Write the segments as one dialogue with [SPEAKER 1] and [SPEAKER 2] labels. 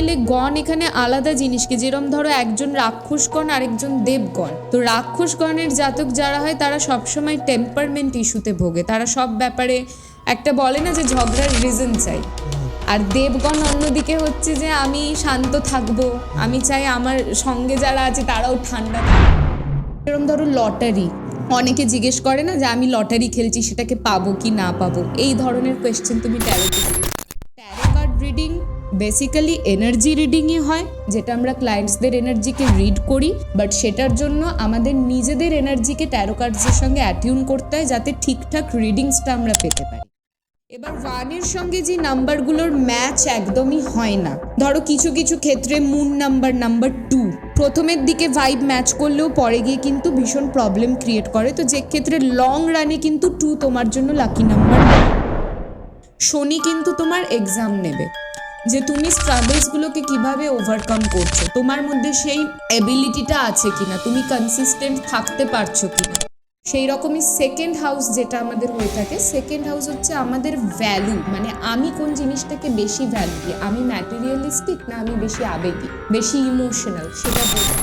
[SPEAKER 1] গেলে গণ এখানে আলাদা জিনিসকে, যেরকম ধরো একজন রাক্ষসগণ আরেকজন দেবগণ। তো রাক্ষসগণের জাতক যারা হয় তারা সবসময় টেম্পারমেন্ট ইস্যুতে ভোগে, তারা সব ব্যাপারে একটা বলে না যে ঝগড়ার রিজন চাই। আর দেবগণ অন্যদিকে হচ্ছে যে আমি শান্ত থাকবো, আমি চাই আমার সঙ্গে যারা আছে তারাও ঠান্ডা থাকবে। এরকম ধরো লটারি, অনেকে জিজ্ঞেস করে না যে আমি লটারি খেলছি সেটাকে পাবো কি না পাবো, এই ধরনের কোয়েশ্চেন তুমি ট্যারোতে জিজ্ঞেস। Tarot card reading basically energy রিডিংই হয়, যেটা আমরা ক্লায়েন্টসদের এনার্জিকে রিড করি, বাট সেটার জন্য আমাদের নিজেদের এনার্জিকে ট্যারো কার্ডসের সঙ্গে অ্যাটিউন করতে হয় যাতে ঠিকঠাক রিডিংসটা আমরা পেতে পারি। এবার ওয়ানের সঙ্গে যে নাম্বারগুলোর ম্যাচ একদমই হয় না, ধরো কিছু কিছু ক্ষেত্রে মুন নাম্বার 2 প্রথমের দিকে ভাইব ম্যাচ করলেও পরে গিয়ে কিন্তু ভীষণ প্রবলেম ক্রিয়েট করে, তো যে ক্ষেত্রে লং রানে কিন্তু 2 তোমার জন্য লাকি নাম্বার। শনি কিন্তু তোমার এক্সাম নেবে যে তুমি স্ট্রাগলসগুলোকে কিভাবে ওভারকাম করছো, তোমার মধ্যে সেই এবিলিটিটা আছে কিনা, তুমি কনসিস্টেন্ট থাকতে পারছো কিনা। সেই রকমই সেকেন্ড হাউস যেটা আমাদের হয়ে থাকে, সেকেন্ড হাউস হচ্ছে আমাদের ভ্যালু, মানে আমি কোন জিনিসটাকে বেশি ভ্যালু দিই, আমি ম্যাটেরিয়ালিস্টিক না আমি বেশি আবেগী, বেশি ইমোশনাল, সেটা বোঝা।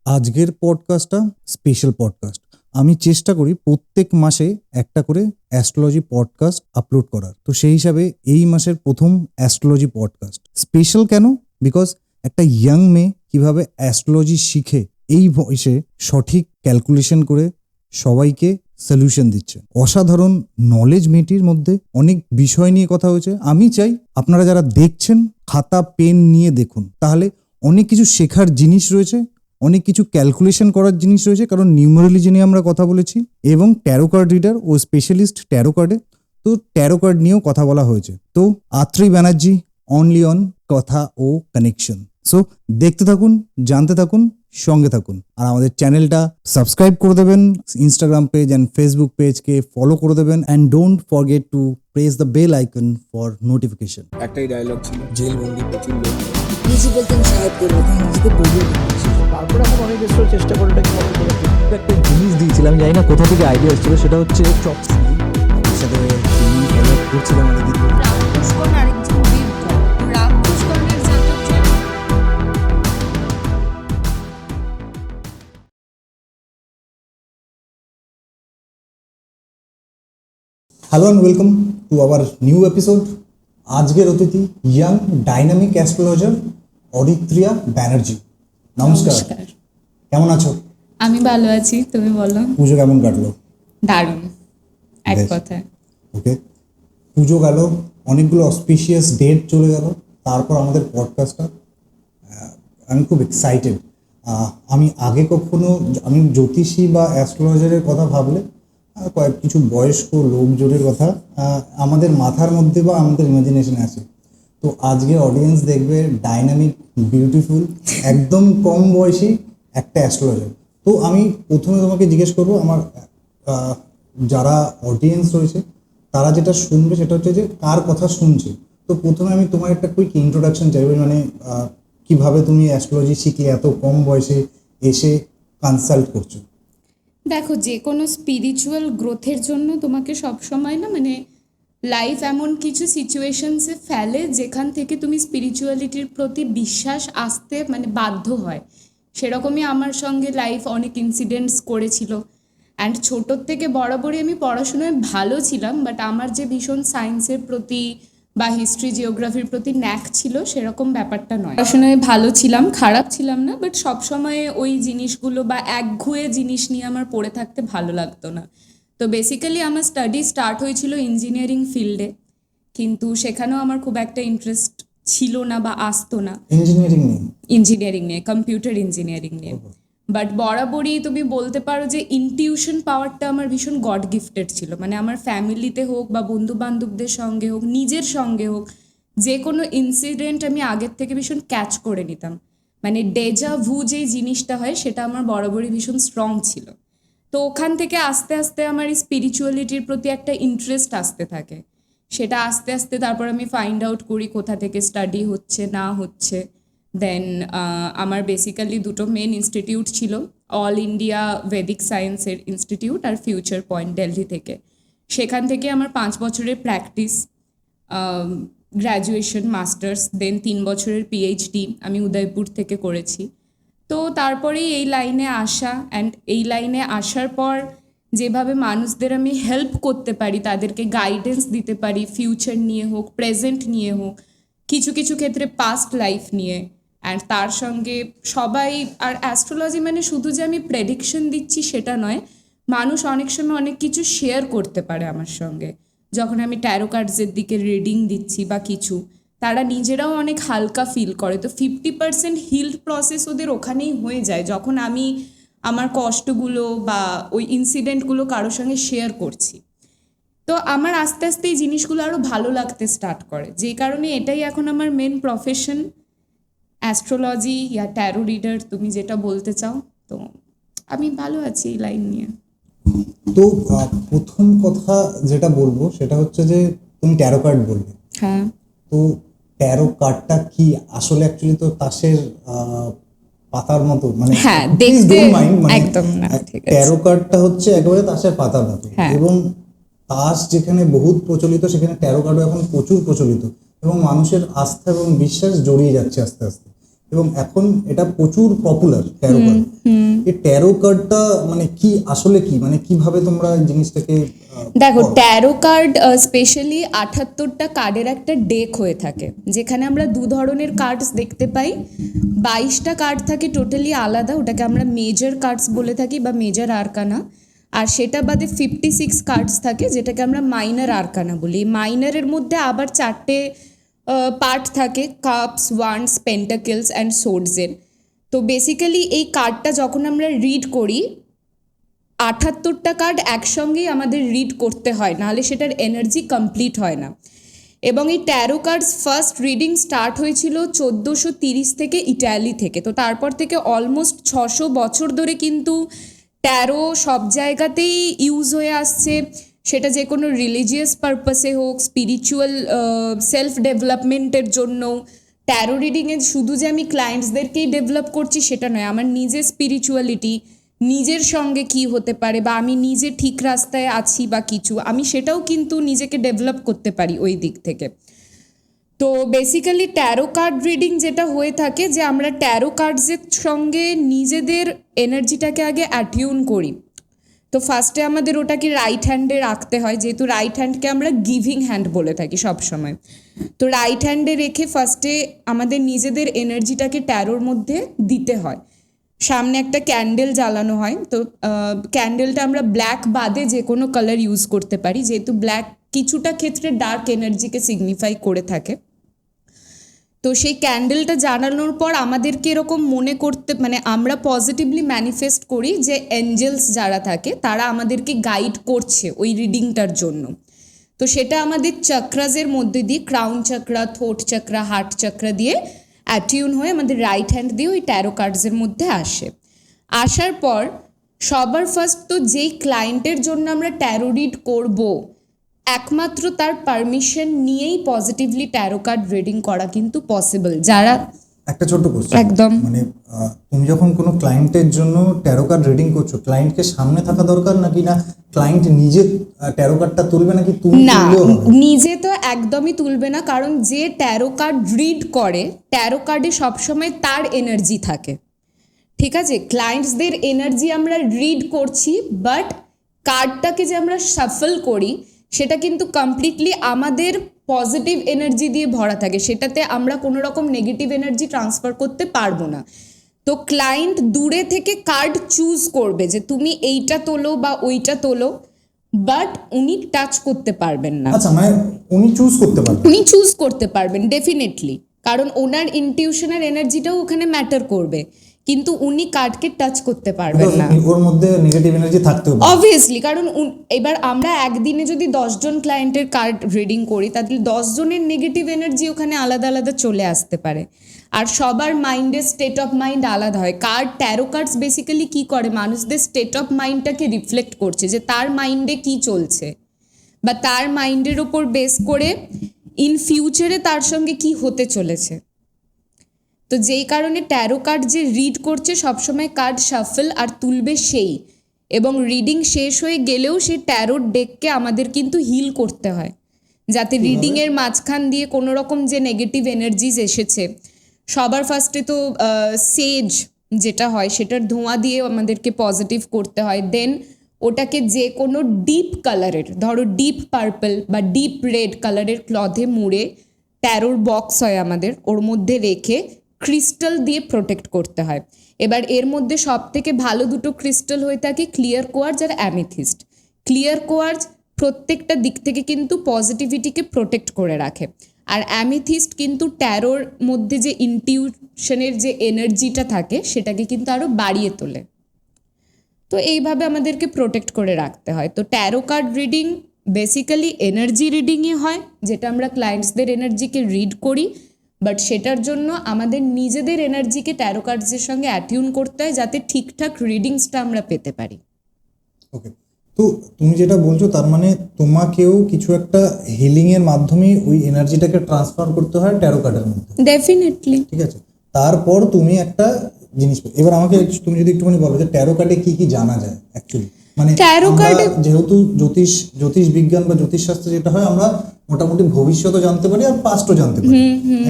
[SPEAKER 2] আজকের পডকাস্টটা স্পেশাল পডকাস্ট। আমি চেষ্টা করি প্রত্যেক মাসে একটা করে অ্যাস্ট্রোলজি পডকাস্ট আপলোড করার, তো সেই হিসাবে এই মাসের প্রথম অ্যাস্ট্রোলজি পডকাস্ট। স্পেশাল কেন? বিকজ একটা ইয়াং মেয়ে কিভাবে অ্যাস্ট্রোলজি শিখে এই বয়সে সঠিক ক্যালকুলেশন করে সবাইকে সলিউশন দিচ্ছে। অসাধারণ নলেজ মেয়েটির মধ্যে, অনেক বিষয় নিয়ে কথা হয়েছে। আমি চাই আপনারা যারা দেখছেন খাতা পেন নিয়ে দেখুন, তাহলে অনেক কিছু শেখার জিনিস রয়েছে, অনেক কিছু ক্যালকুলেশন করার জিনিস রয়েছে, কারণ নিউমারোলজি নিয়ে আমরা কথা বলেছি এবং ট্যারো কার্ড রিডার ও স্পেশালিস্ট ট্যারো কার্ডে, তো ট্যারো কার্ড নিয়েও কথা বলা হয়েছে। তো আত্রি ব্যানার্জি, অনলি অন কথা ও কানেকশন। সো দেখতে থাকুন, জানতে থাকুন, সঙ্গে থাকুন, আর আমাদের চ্যানেলটা সাবস্ক্রাইব করে দেবেন, ইনস্টাগ্রাম পেজ অ্যান্ড ফেসবুক পেজকে ফলো করে দেবেন, and don't forget to press the bell icon for notification.
[SPEAKER 3] একটাই ডায়লগ ছিল, জেলবন্দি প্রচুর লোক
[SPEAKER 4] নিজে বলতেন সাহেব করবো, নিজেকে বলিয়ে
[SPEAKER 5] তারপরে এখন অনেক এক্সট্রা চেষ্টা করে এটাকে ফলো করে।
[SPEAKER 6] একটা জিনিস দিয়েছিলাম, জানি না কোথা থেকে আইডিয়া এসেছিল, সেটা হচ্ছে চপস।
[SPEAKER 2] আমার সাথে তিনি ফলো করছিলেন আমাদের দিদি।
[SPEAKER 1] রাক্ষসগণ আরেকজন দেবগণ, রাক্ষসগণের জাতক যারা
[SPEAKER 2] hello and welcome to our new episode. আজকের অতিথি ইয়াং ডাইনামিক অ্যাস্ট্রোলজার অরিত্রিয়া ব্যানার্জি। নমস্কার, কেমন আছো?
[SPEAKER 1] আমি ভালো আছি, তুমি বলো।
[SPEAKER 2] পুজো কেমন কাটলো?
[SPEAKER 1] দারুণ, এক
[SPEAKER 2] বেশ।
[SPEAKER 1] কথায়।
[SPEAKER 2] ওকে, পুজো গেল, অনেকগুলো অসপিশিয়াস ডেট চলে গেল, তারপর আমাদের পডকাস্টটা। আমি খুব এক্সাইটেড। আমি আগে কখনো, আমি জ্যোতিষী বা অ্যাস্ট্রোলজারের কথা ভাবলে কয়েক কিছু বয়স্ক লোকজনের কথা আমাদের মাথার মধ্যে বা আমাদের ইমাজিনেশনে আছে। তো আজকে অডিয়েন্স দেখবে ডাইনামিক, বিউটিফুল, একদম কম বয়সী একটা অ্যাস্ট্রোলজার। তো আমি প্রথমে তোমাকে জিজ্ঞেস করবো, আমার যারা অডিয়েন্স রয়েছে তারা যেটা শুনবে সেটা হচ্ছে যে কার কথা শুনছে। তো প্রথমে আমি তোমার একটা কুইক ইন্ট্রোডাকশন চাইবো, মানে কিভাবে তুমি অ্যাস্ট্রোলজি শিখে এত কম বয়সে এসে কনসাল্ট করছো।
[SPEAKER 1] দেখো, যে কোনো স্পিরিচুয়াল গ্রোথের জন্য তোমাকে সবসময় না, মানে লাইফ এমন কিছু সিচুয়েশনসে ফেলে যেখান থেকে তুমি স্পিরিচুয়ালিটির প্রতি বিশ্বাস আসতে মানে বাধ্য হয়। সেরকমই আমার সঙ্গে লাইফ অনেক ইনসিডেন্টস করেছিল। অ্যান্ড ছোটোর থেকে বরাবরই আমি পড়াশোনায় ভালো ছিলাম, বাট আমার যে ভীষণ সায়েন্সের প্রতি বা হিস্ট্রি জিওগ্রাফির প্রতি ন্যাক ছিল সেরকম ব্যাপারটা নয়। পড়াশোনায় ভালো ছিলাম, খারাপ ছিলাম না, বাট সবসময় ওই জিনিসগুলো বা একঘুয়ে জিনিস নিয়ে আমার পড়ে থাকতে ভালো লাগতো না। তো বেসিক্যালি আমার স্টাডি স্টার্ট হয়েছিল ইঞ্জিনিয়ারিং ফিল্ডে, কিন্তু সেখানেও আমার খুব একটা ইন্টারেস্ট ছিল না বা আসতো না। ইঞ্জিনিয়ারিং নিয়ে, কম্পিউটার ইঞ্জিনিয়ারিং নিয়ে। বাট বরাবরই তুমি বলতে পারো যে ইনটিউশন পাওয়ারটা আমার ভীষণ গড গিফটেড ছিল। মানে আমার ফ্যামিলিতে হোক বা বন্ধু বান্ধবদের সঙ্গে হোক, নিজের সঙ্গে হোক, যে কোনো ইনসিডেন্ট আমি আগের থেকে ভীষণ ক্যাচ করে নিতাম। মানে ডেজা ভু যেই জিনিসটা হয় সেটা আমার বরাবরই ভীষণ স্ট্রং ছিল। তো ওখান থেকে আস্তে আস্তে আমার এই স্পিরিচুয়ালিটির প্রতি একটা ইন্টারেস্ট আসতে থাকে। সেটা আস্তে আস্তে তারপর আমি ফাইন্ড আউট করি কোথা থেকে স্টাডি হচ্ছে না হচ্ছে। দেন আমার বেসিক্যালি দুটো মেন ইনস্টিটিউট ছিল, অল ইন্ডিয়া ভেদিক সায়েন্সের ইনস্টিটিউট আর ফিউচার পয়েন্ট দিল্লি থেকে। সেখান থেকে আমার 5 বছরের প্র্যাকটিস, গ্র্যাজুয়েশন, মাস্টার্স, দেন 3 বছরের পিএইচডি আমি উদয়পুর থেকে করেছি। তো তারপরেই এই লাইনে আসা, অ্যান্ড এই লাইনে আসার পর যেভাবে মানুষদের আমি হেল্প করতে পারি, তাদেরকে গাইডেন্স দিতে পারি, ফিউচার নিয়ে হোক, প্রেজেন্ট নিয়ে হোক, কিছু কিছু ক্ষেত্রে পাস্ট লাইফ নিয়ে, অ্যান্ড তার সঙ্গে সবাই। আর অ্যাস্ট্রোলজি মানে শুধু যে আমি প্রেডিকশন দিচ্ছি সেটা নয়, মানুষ অনেক সময় অনেক কিছু শেয়ার করতে পারে আমার সঙ্গে। যখন আমি ট্যারো কার্ডসের দিকে রিডিং দিচ্ছি বা কিছু, তারা নিজেরাও অনেক হালকা ফিল করে। তো 50% হিল্ড প্রসেস ওদের ওখানেই হয়ে যায় যখন আমি আমার কষ্টগুলো বা ওই ইনসিডেন্টগুলো কারোর সঙ্গে শেয়ার করছি। তো আমার আস্তে আস্তে এই জিনিসগুলো আরও ভালো লাগতে স্টার্ট করে, যে কারণে এটাই এখন আমার মেন প্রফেশন, অ্যাস্ট্রোলজি ইয়া ট্যারো রিডার, তুমি যেটা বলতে চাও। তো আমি ভালো আছি এই লাইন নিয়ে।
[SPEAKER 2] তো প্রথম কথা যেটা বলবো সেটা হচ্ছে যে তুমি ট্যারো কার্ড বললে।
[SPEAKER 1] হ্যাঁ,
[SPEAKER 2] তো ট্যারো কার্ডটা কি আসলে অ্যাকচুয়ালি তো তাসের পাতার মতো, মানে
[SPEAKER 1] হ্যাঁ,
[SPEAKER 2] please
[SPEAKER 1] দেখতে
[SPEAKER 2] don't mind, মানে
[SPEAKER 1] একদম না, ঠিক আছে।
[SPEAKER 2] ট্যারো কার্ডটা হচ্ছে একেবারে তাসের পাতার মতো,
[SPEAKER 1] হ্যাঁ।
[SPEAKER 2] এবং তাস যেখানে বহুত প্রচলিত সেখানে ট্যারো কার্ডও এখন প্রচুর প্রচলিত, এবং মানুষের আস্থা এবং বিশ্বাস জড়িয়ে যাচ্ছে আস্তে আস্তে, এবং এখন এটা প্রচুর পপুলার ট্যারো কার্ড। এই ট্যারো কার্ডটা মানে কি আসলে কি, মানে কিভাবে তোমরা এই জিনিসটাকে
[SPEAKER 1] দেখো, ট্যারো কার্ড স্পেশালি 78টা কার্ডের একটা ডেক হয়ে থাকে, যেখানে আমরা দু ধরনের কার্ডস দেখতে পাই। 22টা কার্ড থাকে টোটালি আলাদা, ওটাকে আমরা মেজর কার্ডস বলে থাকি বা মেজর আরকানা। আর সেটা বাদে 56 কার্ডস থাকে, যেটাকে আমরা মাইনর আরকানা বলি। মাইনারের মধ্যে আবার 4টে পার্ট থাকে, কাপস, ওয়ান্ডস, পেন্টাকেলস অ্যান্ড সোর্ডসের। তো বেসিক্যালি এই কার্ডটা যখন আমরা রিড করি, 78টা কার্ড একসঙ্গেই আমাদের রিড করতে হয়, নাহলে সেটার এনার্জি কমপ্লিট হয় না। এবং এই taro cards first reading start হয়েছিল 1430 থেকে ইটালি থেকে। তো তারপর থেকে অলমোস্ট 600 বছর ধরে কিন্তু ট্যারো সব জায়গাতেই ইউজ হয়ে আসছে, সেটা যে কোনো রিলিজিয়াস পারপাসে হোক, স্পিরিচুয়াল সেলফ ডেভেলপমেন্টের জন্য। ট্যারো রিডিংয়ে শুধু যে আমি ক্লায়েন্টসদেরকেই ডেভেলপ করছি সেটা নয়, আমার নিজের স্পিরিচুয়ালিটি, নিজের সঙ্গে কি হতে পারে, বা আমি নিজে ঠিক রাস্তায় আছি বা কিছু, আমি সেটাও কিন্তু নিজেকে ডেভেলপ করতে পারি ওই দিক থেকে। তো বেসিক্যালি ট্যারো কার্ড রিডিং যেটা হয়ে থাকে, যে আমরা ট্যারো কার্ডসের সঙ্গে নিজেদের এনার্জিটাকে আগে অ্যাটিউন করি। তো ফার্স্টে আমাদের ওটাকে রাইট হ্যান্ডে রাখতে হয়, যেহেতু রাইট হ্যান্ডকে আমরা গিভিং হ্যান্ড বলে থাকি সবসময়। তো রাইট হ্যান্ডে রেখে ফার্স্টে আমাদের নিজেদের এনার্জিটাকে ট্যারোর মধ্যে দিতে হয়। সামনে একটা ক্যান্ডেল জ্বালানো হয়। তো ক্যান্ডেলটা আমরা ব্ল্যাক বাদে যে কোনো কালার ইউজ করতে পারি, যেহেতু ব্ল্যাক কিছুটা ক্ষেত্রে ডার্ক এনার্জিকে সিগনিফাই করে থাকে। তো সেই ক্যান্ডেলটা জ্বালানোর পর আমাদেরকে এরকম মনে করতে, মানে আমরা পজিটিভলি ম্যানিফেস্ট করি যে এঞ্জেলস যারা থাকে তারা আমাদেরকে গাইড করছে ওই রিডিংটার জন্য। তো সেটা আমাদের চক্রাসের মধ্যে দিয়ে, crown chakra, throat chakra, heart chakra দিয়ে অ্যাটিউন হয়ে আমাদের রাইট হ্যান্ড দিয়ে ওই ট্যারো কার্ডসের মধ্যে আসে। আসার পর সবার ফার্স্ট তো যেই ক্লায়েন্টের জন্য আমরা ট্যারো রিড করবো, একমাত্র তার পারমিশন নিয়েই পজিটিভলি ট্যারো কার্ড রিডিং করা কিন্তু পসিবল। যারা
[SPEAKER 2] একটা ছোট্ট কোশ্চেন,
[SPEAKER 1] একদম,
[SPEAKER 2] মানে তুমি যখন কোনো ক্লায়েন্টের জন্য ট্যারো কার্ড রিডিং করছো, ক্লায়েন্টকে সামনে থাকা দরকার নাকি না ক্লায়েন্ট নিজে ট্যারো কার্ডটা তুলবে, নাকি তুমি
[SPEAKER 1] না,
[SPEAKER 2] তুললেও হবে?
[SPEAKER 1] নিজে তো একদমই তুলবে না, কারণ যে ট্যারো কার্ড রিড করে, ট্যারো কার্ডে সবসময় তার এনার্জি থাকে, ঠিক আছে? ক্লায়েন্টসদের এনার্জি আমরা রিড করছি, বাট কার্ডটাকে যে আমরা শাফল করি সেটা কিন্তু কমপ্লিটলি আমাদের পজিটিভ এনার্জি দিয়ে ভরা থাকে, সেটাতে আমরা কোনো রকম নেগেটিভ এনার্জি ট্রান্সফার করতে পারবো না। তো ক্লায়েন্ট দূরে থেকে কার্ড চুজ করবে যে তুমি এইটা তোলো বা ওইটা তোলো, বাট উনি টাচ করতে পারবেন না।
[SPEAKER 2] আচ্ছা, মানে উনি চুজ করতে পারবেন?
[SPEAKER 1] উনি চুজ করতে পারবেন ডেফিনেটলি, কারণ ওনার ইনটিউশনের এনার্জিটাও ওখানে ম্যাটার করবে, কিন্তু উনি কার্ডকে টাচ করতে পারবেন না।
[SPEAKER 2] ওর মধ্যে নেগেটিভ এনার্জি থাকতেও পারে
[SPEAKER 1] অবভিয়াসলি, কারণ এবার আমরা একদিনে যদি 10 জন ক্লায়েন্টের কার্ড রিডিং করি, তাহলে 10 জনের নেগেটিভ এনার্জি ওখানে আলাদা আলাদা চলে আসতে পারে। আর সবার মাইন্ডের স্টেট অফ মাইন্ড আলাদা হয়। ট্যারো কার্ডস বেসিক্যালি কী করে, মানুষদের স্টেট অফ মাইন্ডটাকে রিফ্লেক্ট করছে, যে তার মাইন্ডে কী চলছে বা তার মাইন্ডের ওপর বেস করে ইন ফিউচারে তার সঙ্গে কি হতে চলেছে। তো যেই কারণে ট্যারো কার্ড যে রিড করছে সবসময় কার্ড শাফল আর তুলবে সেই, এবং রিডিং শেষ হয়ে গেলেও সেই ট্যারোর ডেককে আমাদের কিন্তু হিল করতে হয়, যাতে রিডিংয়ের মাঝখান দিয়ে কোনো রকম যে নেগেটিভ এনার্জিজ এসেছে, সবার ফার্স্টে তো সেজ যেটা হয় সেটার ধোঁয়া দিয়ে আমাদেরকে পজিটিভ করতে হয়। দেন ওটাকে যে কোনো ডিপ কালারের, ধরো ডিপ পার্পল বা ডিপ রেড কালারের ক্লথে মুড়ে, ট্যারোর বক্স হয় আমাদের, ওর মধ্যে রেখে ক্রিস্টাল দিয়ে প্রোটেক্ট করতে হয়। এবার এর মধ্যে সব থেকে ভালো দুটো ক্রিস্টাল হয়ে থাকে ক্লিয়ার কোয়ার্জ আর অ্যামেথিস্ট। ক্লিয়ার কোয়ার্জ প্রত্যেকটা দিক থেকে কিন্তু পজিটিভিটিকে প্রোটেক্ট করে রাখে, আর অ্যামেথিস্ট কিন্তু ট্যারোর মধ্যে যে ইনটিউশনের যে এনার্জিটা থাকে সেটাকে কিন্তু আরও বাড়িয়ে তোলে। তো এইভাবে আমাদেরকে প্রোটেক্ট করে রাখতে হয়। তো tarot card reading basically energy রিডিংই হয়, যেটা আমরা ক্লায়েন্টসদের এনার্জিকে রিড করি, বাট সেটার জন্য আমাদের নিজেদের এনার্জিকে ট্যারো কার্ডসের সঙ্গে অ্যাটিউন করতে হয় যাতে ঠিকঠাক রিডিংসটা আমরা পেতে পারি।
[SPEAKER 2] ওকে, তো তুমি যেটা বলছো তার মানে তোমাকেও কিছু একটা হিলিংয়ের মাধ্যমে ওই এনার্জিটাকে ট্রান্সফার করতে হয় ট্যারো কার্ডের মধ্যে।
[SPEAKER 1] ডেফিনেটলি।
[SPEAKER 2] ঠিক আছে, তারপর তুমি একটা জিনিস এবার আমাকে তুমি যদি একটুখানি বলো যে ট্যারো কার্ডে কি কি জানা যায় অ্যাকচুয়ালি, মানে
[SPEAKER 1] Tarot
[SPEAKER 2] আমরা
[SPEAKER 1] card-এ-
[SPEAKER 2] যেহেতু জ্যোতিষ বিজ্ঞান বা জ্যোতিষ শাস্ত্রে যেটা হয় আমরা মোটামুটি ভবিষ্যৎও জানতে পারি আর পাস্টও জানতে পারি,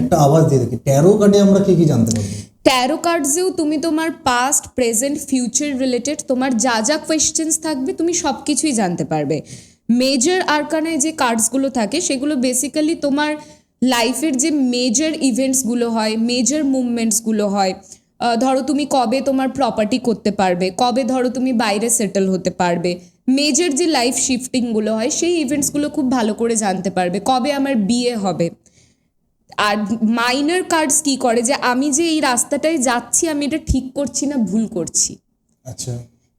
[SPEAKER 2] একটা আওয়াজ দিয়ে দেখি ট্যারো কার্ডে আমরা কি কি জানতে পারি?
[SPEAKER 1] ট্যারো কার্ডসেও তুমি তোমার পাস্ট, প্রেজেন্ট, ফিউচার রিলেটেড তোমার যা যা কোয়েশ্চেন্স থাকবে তুমি সব কিছুই জানতে পারবে। মেজর আরকানায় যে কার্ডসগুলো থাকে সেগুলো বেসিক্যালি তোমার লাইফের যে মেজর ইভেন্টসগুলো হয়, মেজর মুভমেন্টসগুলো হয়, ধরো তুমি কবে তোমার প্রপার্টি করতে পারবে, কবে ধরো তুমি বাইরে সেটেল হতে পারবে, মেজর যে লাইফ শিফটিংগুলো হয় সেই ইভেন্টসগুলো খুব ভালো করে জানতে পারবে, কবে আমার বিয়ে হবে। আর মাইনর কার্ডস কি করে যে আমি যে এই রাস্তাটায় যাচ্ছি আমি এটা ঠিক করছি না ভুল করছি,
[SPEAKER 2] আচ্ছা,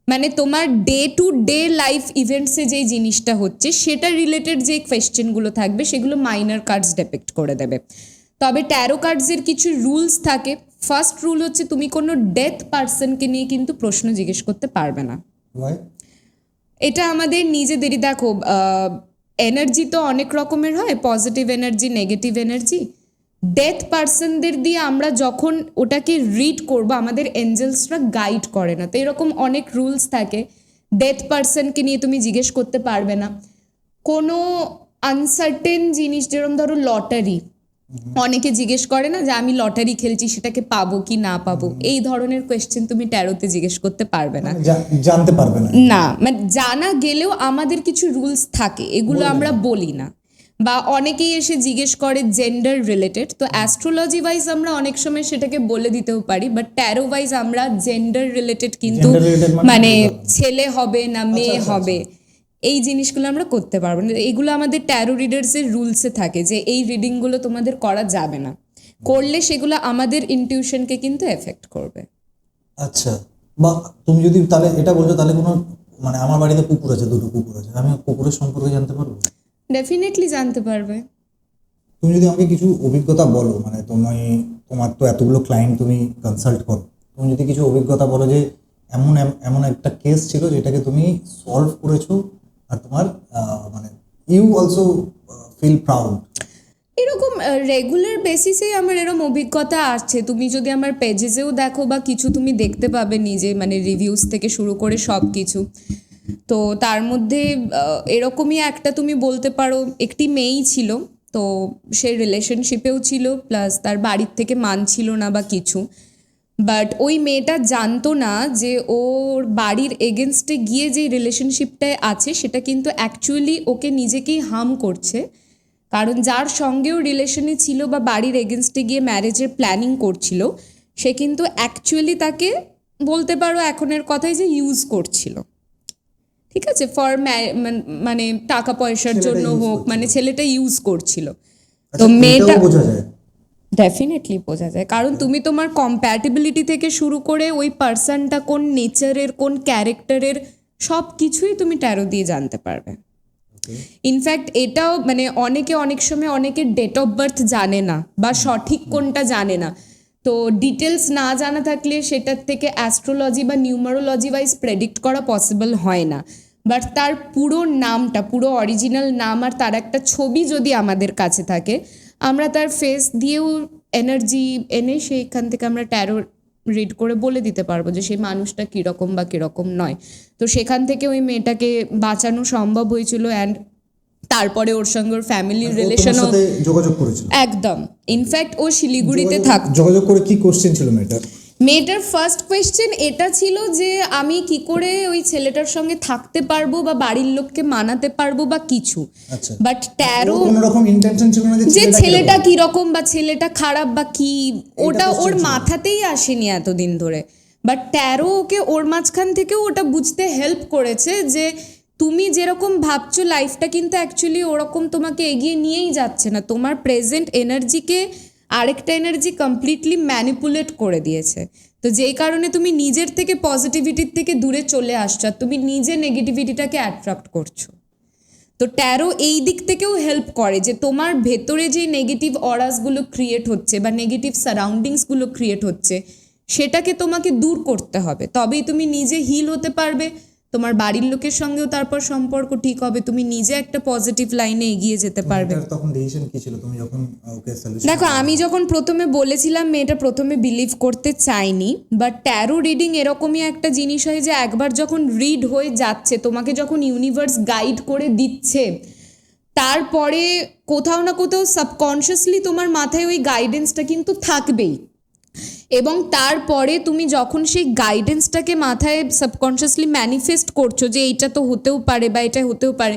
[SPEAKER 1] মানে তোমার ডে টু ডে লাইফ ইভেন্টসে যে জিনিসটা হচ্ছে সেটা রিলেটেড যে কোয়েশ্চেনগুলো থাকবে সেগুলো মাইনর কার্ডস ডিপিক্ট করে দেবে। তবে ট্যারো কার্ডসের কিছু রুলস থাকে। ফার্স্ট রুল হচ্ছে তুমি কোনো ডেথ পার্সনকে নিয়ে কিন্তু প্রশ্ন জিজ্ঞেস করতে পারবে না।
[SPEAKER 2] Why?
[SPEAKER 1] এটা আমাদের নিজেদেরই, দেখো এনার্জি তো অনেক রকমের হয়, positive energy, negative energy. Death পার্সনদের দিয়ে আমরা যখন ওটাকে রিড করবো আমাদের এঞ্জেলসরা গাইড করে না, তো এরকম অনেক রুলস থাকে। ডেথ পার্সনকে নিয়ে তুমি জিজ্ঞেস করতে পারবে না। কোনো আনসার্টেন জিনিস, যেরকম ধরো লটারি, অনেকে জিজ্ঞেস করে না যে আমি লটারি খেলছি সেটাকে পাবো কি না পাবো, এই ধরনের কোয়েশ্চেন তুমি ট্যারোতে জিজ্ঞেস করতে পারবে না।
[SPEAKER 2] জানতে পারবে না।
[SPEAKER 1] না, মানে জানা গেলেও আমাদের কিছু রুলস থাকে, এগুলো আমরা বলি না। বা অনেকেই এসে জিজ্ঞেস করে জেন্ডার রিলেটেড, তো অ্যাস্ট্রোলজি ওয়াইজ আমরা অনেক সময় সেটাকে বলে দিতেও পারি, বাট ট্যারো ওয়াইজ আমরা জেন্ডার রিলেটেড কিন্তু
[SPEAKER 2] Gender related
[SPEAKER 1] মানে
[SPEAKER 2] কি বলতে?
[SPEAKER 1] ছেলে হবে না মেয়ে
[SPEAKER 2] আচ্ছা,
[SPEAKER 1] হবে এই জিনিসগুলো আমরা করতে পারবো না। এগুলো আমাদের ট্যারো রিডার্সের রুলসে থাকে যে এই রিডিংগুলো তোমাদের করা যাবে না, করলে সেগুলো আমাদের ইনটিউশনকে কিন্তু এফেক্ট করবে।
[SPEAKER 2] আচ্ছা, বা তুমি যদি তাহলে এটা বলছো তাহলে কোনো মানে আমার বাড়িতে কুকুর আছে, দুটো কুকুর আছে, আমি কুকুরের সম্পর্কে জানতে পারবো?
[SPEAKER 1] ডেফিনেটলি জানতে পারবে।
[SPEAKER 2] তুমি যদি আমাকে কিছু অভিজ্ঞতা বলো, মানে তোমার তো এতগুলো ক্লায়েন্ট তুমি কনসাল্ট করো, তুমি যদি কিছু অভিজ্ঞতা বলো যে এমন একটা কেস ছিল যেটাকে তুমি সলভ করেছো আর তোমার মানে ইউ অলসো ফিল প্রাউড।
[SPEAKER 1] এরকম রেগুলার বেসিসে আমার এরকম অভিজ্ঞতা আসছে। তুমি যদি আমার পেজেসেও দেখো বা কিছু তুমি দেখতে পাবে নিজে, মানে রিভিউস থেকে শুরু করে সব কিছু। তো তার মধ্যে এরকমই একটা তুমি বলতে পারো, একটি মেয়েই ছিল, তো সে রিলেশনশিপেও ছিল, প্লাস তার বাড়ির থেকে মানছিল না বা কিছু, বাট ওই মেয়েটা জানতো না যে ওর বাড়ির এগেনস্টে গিয়ে যে রিলেশনশিপটায় আছে সেটা কিন্তু অ্যাকচুয়ালি ওকে নিজেকেই হার্ম করছে। কারণ যার সঙ্গেও রিলেশনে ছিল বা বাড়ির এগেনস্টে গিয়ে ম্যারেজের প্ল্যানিং করছিল, সে কিন্তু অ্যাকচুয়ালি তাকে বলতে পারো এখনের কথাই যে ইউজ করছিল, ঠিক আছে, ফর মানে টাকা পয়সার
[SPEAKER 2] ছেলেটা
[SPEAKER 1] জন্য
[SPEAKER 2] use
[SPEAKER 1] হোক,
[SPEAKER 2] করছিল।
[SPEAKER 1] মানে ছেলেটা ইউজ করছিল।
[SPEAKER 2] আচ্ছা,
[SPEAKER 1] তো মেয়েটা
[SPEAKER 2] এটাও বোঝা যায়।
[SPEAKER 1] ডেফিনেটলি বোঝা যায়, কারণ তুমি তোমার কম্প্যাটিবিলিটি থেকে শুরু করে ওই পার্সনটা কোন নেচারের, কোন ক্যারেক্টারের, সব কিছুই তুমি ট্যারো দিয়ে জানতে পারবে। ইনফ্যাক্ট এটাও মানে অনেক সময় অনেকের ডেট অফ বার্থ জানে না বা সঠিক কোনটা জানে না, তো ডিটেলস না জানা থাকলে সেটার থেকে অ্যাস্ট্রোলজি বা নিউমারোলজি ওয়াইজ প্রেডিক্ট করা পসিবল হয় না। বাট তার পুরো নামটা, পুরো অরিজিনাল নাম আর তার একটা ছবি যদি আমাদের কাছে থাকে, আমরা তার ফেস দিয়েও এনার্জি এনে সেইখান থেকে আমরা ট্যারো রিড করে বলে দিতে পারবো যে সেই মানুষটা কীরকম বা কীরকম নয়। তো সেখান থেকে ওই মেয়েটাকে বাঁচানো সম্ভব হয়েছিল, অ্যান্ড তারপরে ওর সঙ্গে ওর ফ্যামিলির
[SPEAKER 2] ও তোমার
[SPEAKER 1] রিলেশনও
[SPEAKER 2] সাথে যোগাযোগ করেছিল?
[SPEAKER 1] একদম। ইনফ্যাক্ট ও শিলিগুড়িতে
[SPEAKER 2] যোগাযোগ করে কি কোশ্চেন ছিল
[SPEAKER 1] মেয়েটার ফার্স্ট কোয়েশ্চেন এটা ছিল যে আমি কি করে ওই ছেলেটার সঙ্গে থাকতে পারবো বা বাড়ির লোককে মানাতে পারবো বা কিছু।
[SPEAKER 2] আচ্ছা।
[SPEAKER 1] বাট ট্যারো
[SPEAKER 2] কোনো রকম ইন্টেনশন ছিল না
[SPEAKER 1] যে ছেলেটা কি রকম বা ছেলেটা খারাপ বা কি, ওটা ওর মাথাতেই আসেনি এতদিন ধরে। বাট ট্যারো ওকে ওর মাঝখান থেকেও ওটা বুঝতে হেল্প করেছে যে তুমি যেরকম ভাবছো লাইফটা কিন্তু অ্যাকচুয়ালি ওরকম তোমাকে এগিয়ে নিয়েই যাচ্ছে না, তোমার প্রেজেন্ট এনার্জিকে আরেকটা এনার্জি কমপ্লিটলি ম্যানিপুলেট করে দিয়েছে। তো যেই কারণে তুমি নিজের থেকে পজিটিভিটির থেকে দূরে চলে আসছো আর তুমি নিজে নেগেটিভিটিটাকে অ্যাট্রাক্ট করছো। তো ট্যারো এই দিক থেকেও হেল্প করে যে তোমার ভেতরে যে নেগেটিভ অরাসগুলো ক্রিয়েট হচ্ছে বা নেগেটিভ সারাউন্ডিংসগুলো ক্রিয়েট হচ্ছে সেটাকে তোমাকে দূর করতে হবে, তবেই তুমি নিজে হিল হতে পারবে, তোমার বাড়ির লোকের সঙ্গেও তারপর সম্পর্ক ঠিক হবে, তুমি নিজে একটা পজিটিভ লাইনে এগিয়ে যেতে পারবে।
[SPEAKER 2] তখন ডিসিশন কি ছিল তুমি যখন ওকে সলিউশন?
[SPEAKER 1] দেখো, আমি যখন প্রথমে বলেছিলাম মেয়েটা প্রথমে বিলিভ করতে চায়নি, বাট ট্যারো রিডিং এরকমই একটা জিনিস হয় যে একবার যখন রিড হয়ে যাচ্ছে, তোমাকে যখন ইউনিভার্স গাইড করে দিচ্ছে, তারপরে কোথাও না কোথাও সাবকনশিয়াসলি তোমার মাথায় ওই গাইডেন্সটা কিন্তু থাকবেই। এবং তারপরে তুমি যখন সেই গাইডেন্সটাকে মাথায় সাবকনশিয়াসলি ম্যানিফেস্ট করছো যে এইটা তো হতেও পারে বা এটা হতেও পারে,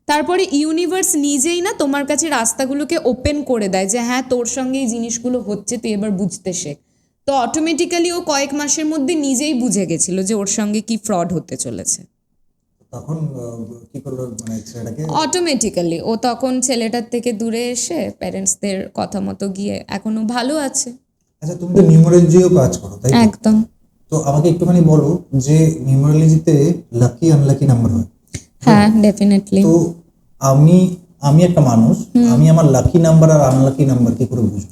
[SPEAKER 1] তারপরে ইউনিভার্স নিজেই না তোমার কাছে রাস্তাগুলোকে ওপেন করে দেয় যে হ্যাঁ তোর সঙ্গে এই জিনিসগুলো হচ্ছে, তুই এবার বুঝতে শেখ। তো অটোমেটিক্যালি ও কয়েক মাসের মধ্যে নিজেই বুঝে গেছিল যে ওর সঙ্গে কি ফ্রড হতে চলেছে।
[SPEAKER 2] তখন কি করলো মানে ছেলেটাকে?
[SPEAKER 1] অটোমেটিক্যালি ও তখন ছেলেটার থেকে দূরে এসে প্যারেন্টসদের কথা মতো গিয়ে এখনো ভালো আছে।
[SPEAKER 2] আচ্ছা, তুমি তো নিউমারোলজিও কাজ করো, তাই তো?
[SPEAKER 1] একদম।
[SPEAKER 2] তো আমাকে একটুখানি বলো যে নিউমারোলজিতে লাকি আনলাকি নাম্বার হয়।
[SPEAKER 1] হ্যাঁ, ডেফিনেটলি।
[SPEAKER 2] তো আমি একটা মানুষ, আমি আমার লাকি নাম্বার আর আনলাকি নাম্বার কি করে বুঝবো?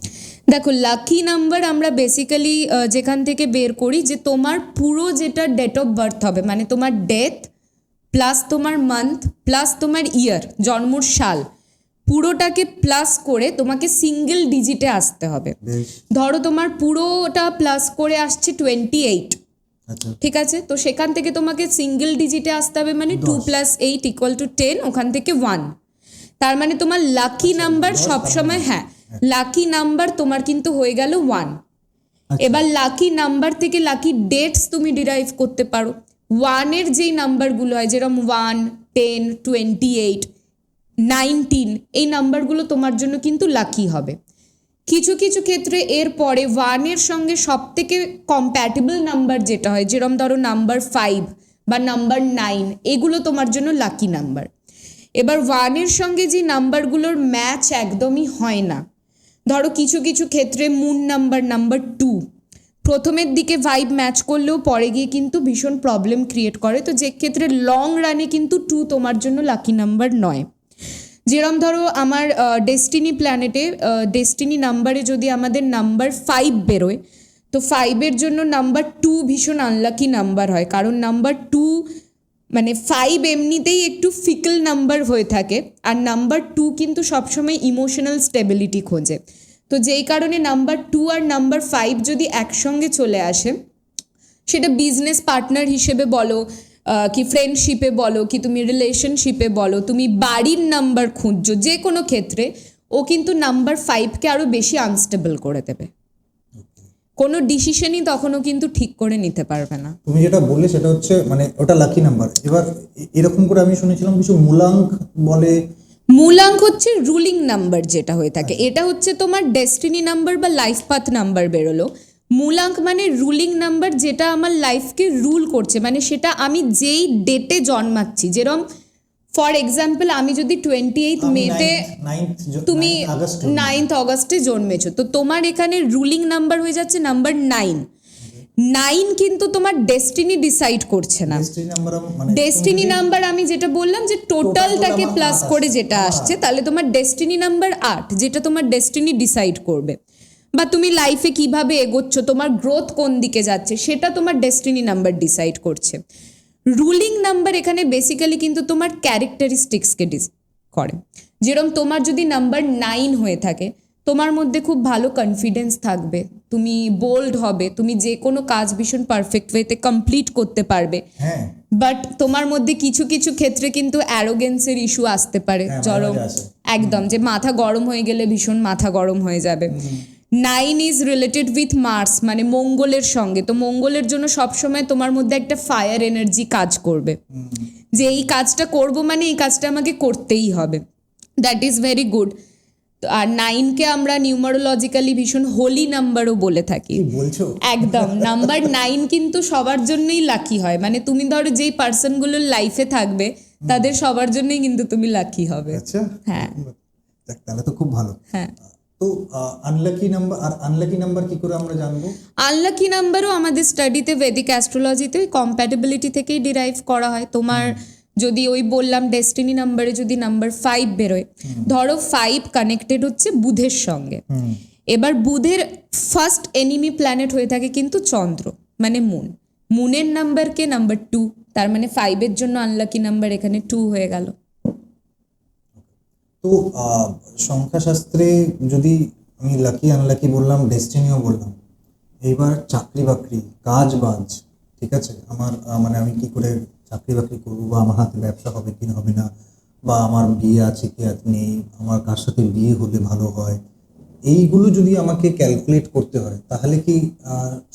[SPEAKER 1] দেখো, লাকি নাম্বার আমরা বেসিক্যালি যেখান থেকে বের করি যে তোমার পুরো যেটা ডেট অফ বার্থ হবে, মানে তোমার ডেথ প্লাস তোমার মান্থ প্লাস তোমার ইয়ার, জন্মর সাল, পুরোটাকে প্লাস করে তোমাকে সিঙ্গেল ডিজিটে আসতে হবে। ধরো তোমার পুরোটা প্লাস করে আসছে 28,
[SPEAKER 2] আচ্ছা,
[SPEAKER 1] ঠিক আছে? তো সেখান থেকে তোমাকে সিঙ্গেল ডিজিটে আসতে হবে, মানে 2 + 8 = 10, ওখান থেকে 1। তার মানে তোমার লাকি নাম্বার সবসময়, হ্যাঁ, লাকি নাম্বার তোমার কিন্তু হয়ে গেল 1। এবার লাকি নাম্বার থেকে লাকি ডেটস তুমি ডিরাইভ করতে পারো। 1-এর যেই নাম্বারগুলো হয়, যেরকম 1, 10, 28, 19, এই নাম্বারগুলো তোমার জন্য কিন্তু লাকি হবে। কিছু কিছু ক্ষেত্রে এর পরে 1-এর সঙ্গে সব থেকে কম্প্যাটেবল নাম্বার যেটা হয়, যেরকম ধরো নাম্বার 5 বা নাম্বার 9, এগুলো তোমার জন্য লাকি নাম্বার। এবার 1-এর সঙ্গে যে নাম্বারগুলোর ম্যাচ একদমই হয় না, ধরো কিছু কিছু ক্ষেত্রে মুন নাম্বার 2 প্রথমের দিকে ভাইব ম্যাচ করলেও পরে গিয়ে কিন্তু ভীষণ প্রবলেম ক্রিয়েট করে, তো যে ক্ষেত্রে লং রানে কিন্তু 2 তোমার জন্য লাকি নাম্বার নয়। যেরম ধরো আমার ডেস্টিনি প্ল্যানেটে ডেস্টিনি নাম্বারে যদি আমাদের নাম্বার 5 বেরোয়, তো 5-এর জন্য নাম্বার 2 ভীষণ আনলাকি নাম্বার হয়, কারণ নাম্বার 2 মানে 5 এমনিতেই একটু ফিকল নাম্বার হয়ে থাকে, আর নাম্বার 2 কিন্তু সবসময় ইমোশনাল স্টেবিলিটি খোঁজে। তো যেই কারণে নাম্বার 2 আর নাম্বার 5 যদি একসঙ্গে চলে আসে, সেটা বিজনেস পার্টনার হিসেবে বলো কি ফ্রেন্ডশিপে বলো কি তুমি রিলেশনশিপে বলো, তুমি বাড়ির নাম্বার খুঁজছো, যে কোনো ক্ষেত্রে ও কিন্তু নাম্বার 5কে আরও বেশি আনস্টেবল করে দেবে। কোনো ডিসিশনই তখনও কিন্তু ঠিক করে নিতে পারবে না।
[SPEAKER 2] তুমি যেটা বললে সেটা হচ্ছে মানে ওটা লাকি নাম্বার। এবার এরকম করে আমি শুনেছিলাম কিছু মূলাঙ্ক বলে।
[SPEAKER 1] মূলাঙ্ক হচ্ছে রুলিং নাম্বার যেটা হয়ে থাকে, এটা হচ্ছে তোমার ডেস্টিনি নাম্বার বা লাইফ পাথ নাম্বার বেরোলো। মূলাঙ্ক মানে রুলিং নাম্বার, যেটা আমার লাইফকে রুল করছে, মানে সেটা আমি যেই ডেটে জন্মাচ্ছি। যেরকম ফর এক্সাম্পল আমি যদি 28 মেতে, তুমি 9 অগস্টে জন্মেছো, তো তোমার এখানে রুলিং নাম্বার হয়ে যাচ্ছে নাম্বার 9। 9 কিন্তু তোমার ডেস্টিনি ডিসাইড করছে না। ডেস্টিনি নাম্বার আমি যেটা বললাম যে টোটালটাকে প্লাস করে যেটা আসছে, তাহলে তোমার ডেস্টিনি নাম্বার 8, যেটা তোমার ডেস্টিনি ডিসাইড করবে। বা তুমি লাইফে কিভাবে এগোচ্ছ, তোমার গ্রোথ কোন দিকে যাচ্ছে, সেটা তোমার ডেস্টিনি নাম্বার ডিসাইড করছে। রুলিং নাম্বার এখানে বেসিক্যালি কিন্তু তোমার ক্যারেক্টারিস্টিক্সকে করে। যেরকম তোমার যদি নাম্বার 9 হয়ে থাকে, তোমার মধ্যে খুব ভালো কনফিডেন্স থাকবে, তুমি বোল্ড হবে, তুমি যে কোনো কাজ ভীষণ পারফেক্ট ওয়েতে কমপ্লিট করতে পারবে। বাট তোমার মধ্যে কিছু কিছু ক্ষেত্রে কিন্তু অ্যারোগেন্সের ইস্যু আসতে পারে,
[SPEAKER 2] হ্যাঁ,
[SPEAKER 1] চরম
[SPEAKER 2] মাঝে মাঝে আসে।
[SPEAKER 1] একদম, যে মাথা গরম হয়ে গেলে ভীষণ মাথা গরম হয়ে যাবে। 9 ইজ রিলেটেড উইথ মার্স, মানে মঙ্গলের সঙ্গে। তো মঙ্গলের জন্য সবসময় তোমার মধ্যে একটা ফায়ার এনার্জি কাজ করবে, যে এই কাজটা করব মানে এই কাজটা আমাকে করতেই হবে। That is very good. আর 9কে আমরা নিউমারোলজিক্যালি ভীষণ হোলি নাম্বারও বলে থাকি।
[SPEAKER 2] কি বলছো?
[SPEAKER 1] একদম, নাম্বার 9 কিন্তু সবার জন্যই লাকি হয়, মানে তুমি ধরো যেই পার্সনগুলোর লাইফে থাকবে তাদের সবার জন্যই কিন্তু তুমি লাকি হবে।
[SPEAKER 2] আচ্ছা,
[SPEAKER 1] হ্যাঁ
[SPEAKER 2] দেখ, তাহলে তো খুব ভালো।
[SPEAKER 1] হ্যাঁ।
[SPEAKER 2] তো আনলাকি নাম্বার আর আনলাকি নাম্বার কি করে আমরা জানবো?
[SPEAKER 1] আনলাকি নাম্বারও আমাদের স্টাডিতে ভেদিক অ্যাস্ট্রোলজিতে ওই কম্প্যাটেবিলিটি থেকেই ডিরাইভ করা হয়। তোমার যদি ওই বললাম ডেস্টিনি নাম্বারে যদি নাম্বার 5 বেরোয়, ধরো 5 কানেক্টেড হচ্ছে বুধের সঙ্গে, এবার বুধের ফার্স্ট এনিমি প্ল্যানেট হয়ে থাকে কিন্তু চন্দ্র, মানে মুন। মুনের নাম্বারকে নাম্বার 2, তার মানে 5-এর জন্য আনলাকি নাম্বার এখানে 2 হয়ে গেল।
[SPEAKER 2] তো সংখ্যাশাস্ত্রে যদি আমি লাকি আনলাকি বললাম, ডেস্টিনিও বললাম, এইবার চাকরি বাকরি কাজ বাজ, ঠিক আছে, আমার মানে আমি কি করে চাকরি বাকরি করবো, বা আমার হাতে ব্যবসা হবে কি হবে না, বা আমার বিয়ে আছে কি নেই, আমার কার সাথে বিয়ে হলে ভালো হয়, এইগুলো যদি আমাকে ক্যালকুলেট করতে হয়, তাহলে কি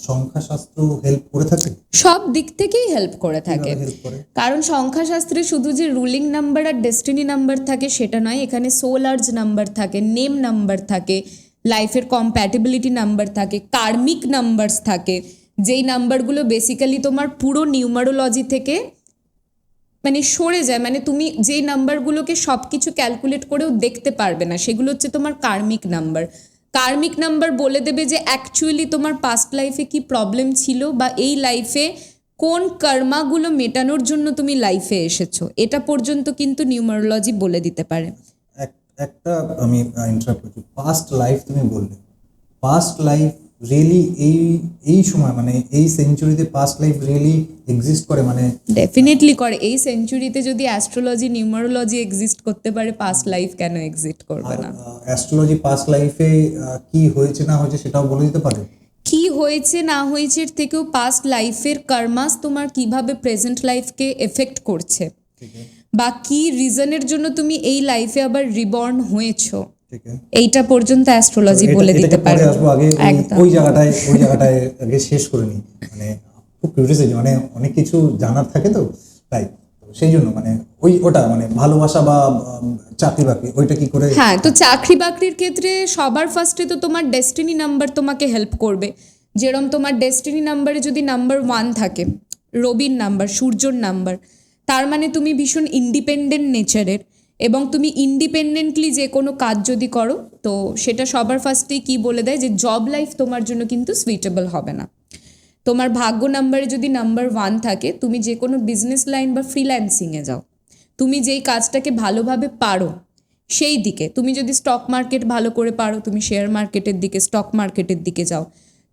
[SPEAKER 2] সংখ্যাশাস্ত্র হেল্প করে থাকে?
[SPEAKER 1] সব দিক থেকেই হেল্প করে থাকে।
[SPEAKER 2] হেল্প করে?
[SPEAKER 1] কারণ সংখ্যাশাস্ত্রে শুধু যে রুলিং নাম্বার আর ডেস্টিনি নাম্বার থাকে সেটা নয়, এখানে সোলার্জ নাম্বার থাকে, নেম নাম্বার থাকে, লাইফের কম্প্যাটেবিলিটি নাম্বার থাকে, কার্মিক নাম্বারস থাকে, যেই নাম্বারগুলো বেসিক্যালি তোমার পুরো নিউমারোলজি থেকে মানে সরে যায়, মানে তুমি যেই নাম্বারগুলোকে সব কিছু ক্যালকুলেট করেও দেখতে পারবে না, সেগুলো হচ্ছে তোমার কার্মিক নাম্বার। কার্মিক নাম্বার বলে দেবে যে অ্যাকচুয়ালি তোমার পাস্ট লাইফে কি প্রবলেম ছিল, বা এই লাইফে কোন কর্মাগুলো মেটানোর জন্য তুমি লাইফে এসেছো, এটা পর্যন্ত কিন্তু নিউমারোলজি বলে দিতে পারে।
[SPEAKER 2] একটা আমি ইন্টারাপ্ট করছি, পাস্ট লাইফ তুমি বললে, পাস্ট লাইফ রিয়েলি এই সময় মানে এই সেঞ্চুরিতে পাস্ট লাইফ রিয়েলি এক্সিস্ট করে? মানে
[SPEAKER 1] ডেফিনেটলি করে। এই সেঞ্চুরিতে যদি অ্যাস্ট্রোলজি নিউমারোলজি এক্সিস্ট করতে পারে, পাস্ট লাইফ কেন এক্সিস্ট করবে না?
[SPEAKER 2] অ্যাস্ট্রোলজি পাস্ট লাইফে কি হয়েছে না হয়েছে সেটাও বলে দিতে পারে?
[SPEAKER 1] কি হয়েছে না হয়েছে এর থেকেও পাস্ট লাইফের কর্মাস তোমার কিভাবে প্রেজেন্ট লাইফকে এফেক্ট করছে, বা কি রিজনের জন্য তুমি এই লাইফে আবার রিবর্ন হয়েছো, এইটা পর্যন্ত অ্যাস্ট্রোলজি বলে দিতে পারে।
[SPEAKER 2] আসবো আগে ওই জায়গাটায় আগে শেষ করে নি, মানে খুব কিউরিয়াসিটি, মানে অনেক কিছু জানার থাকে তো, তাই সেই জন্য মানে ওটা মানে ভালোবাসা বা চাকরি বাকরি ওইটা কি করে?
[SPEAKER 1] হ্যাঁ, তো চাকরি বাকরির ক্ষেত্রে সবার ফার্স্টে তো তোমার ডেস্টিনি নাম্বার তোমাকে হেল্প করবে। যেরকম তোমার ডেস্টিনি নাম্বারে যদি নাম্বার 1 থাকে, রবির নাম্বার, সূর্যর নাম্বার, তার মানে তুমি ভীষণ ইন্ডিপেন্ডেন্ট নেচারের, এবং তুমি ইন্ডিপেন্ডেন্টলি যে কোনো কাজ যদি করো তো সেটা সবার ফার্স্টেই কি বলে দেয় যে জব লাইফ তোমার জন্য কিন্তু সুইটেবল হবে না। তোমার ভাগ্য নাম্বারে যদি নাম্বার 1 থাকে, তুমি যে কোনো বিজনেস লাইন বা ফ্রিল্যান্সিংয়ে যাও, তুমি যেই কাজটাকে ভালোভাবে পারো সেই দিকে, তুমি যদি স্টক মার্কেট ভালো করে পারো তুমি শেয়ার মার্কেটের দিকে, স্টক মার্কেটের দিকে যাও।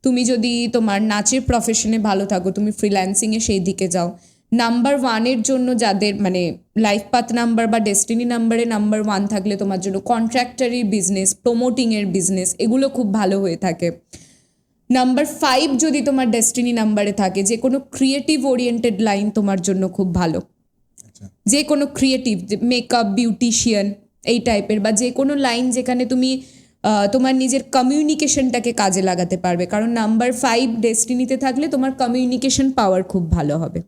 [SPEAKER 1] তুমি যদি তোমার নাচের প্রফেশনে ভালো থাকো তুমি ফ্রিল্যান্সিংয়ে সেই দিকে যাও। নাম্বার 1-এর জন্য যাদের মানে লাইফ পাথ নাম্বার বা ডেস্টিনি নাম্বারে নাম্বার 1 থাকলে তোমার জন্য কন্ট্রাক্টরি বিজনেস, প্রমোটিংয়ের বিজনেস, এগুলো খুব ভালো হয়ে থাকে। নাম্বার 5 যদি তোমার ডেস্টিনি নাম্বারে থাকে, যে কোনো ক্রিয়েটিভ ওরিয়েন্টেড লাইন তোমার জন্য খুব ভালো। যে কোনো ক্রিয়েটিভ, মেকআপ, বিউটিশিয়ান এই টাইপের, বা যে কোনো লাইন যেখানে তুমি তোমার নিজের কমিউনিকেশনটাকে কাজে লাগাতে পারবে, কারণ নাম্বার 5 ডেস্টিনিতে থাকলে তোমার কমিউনিকেশন পাওয়ার খুব ভালো হবে।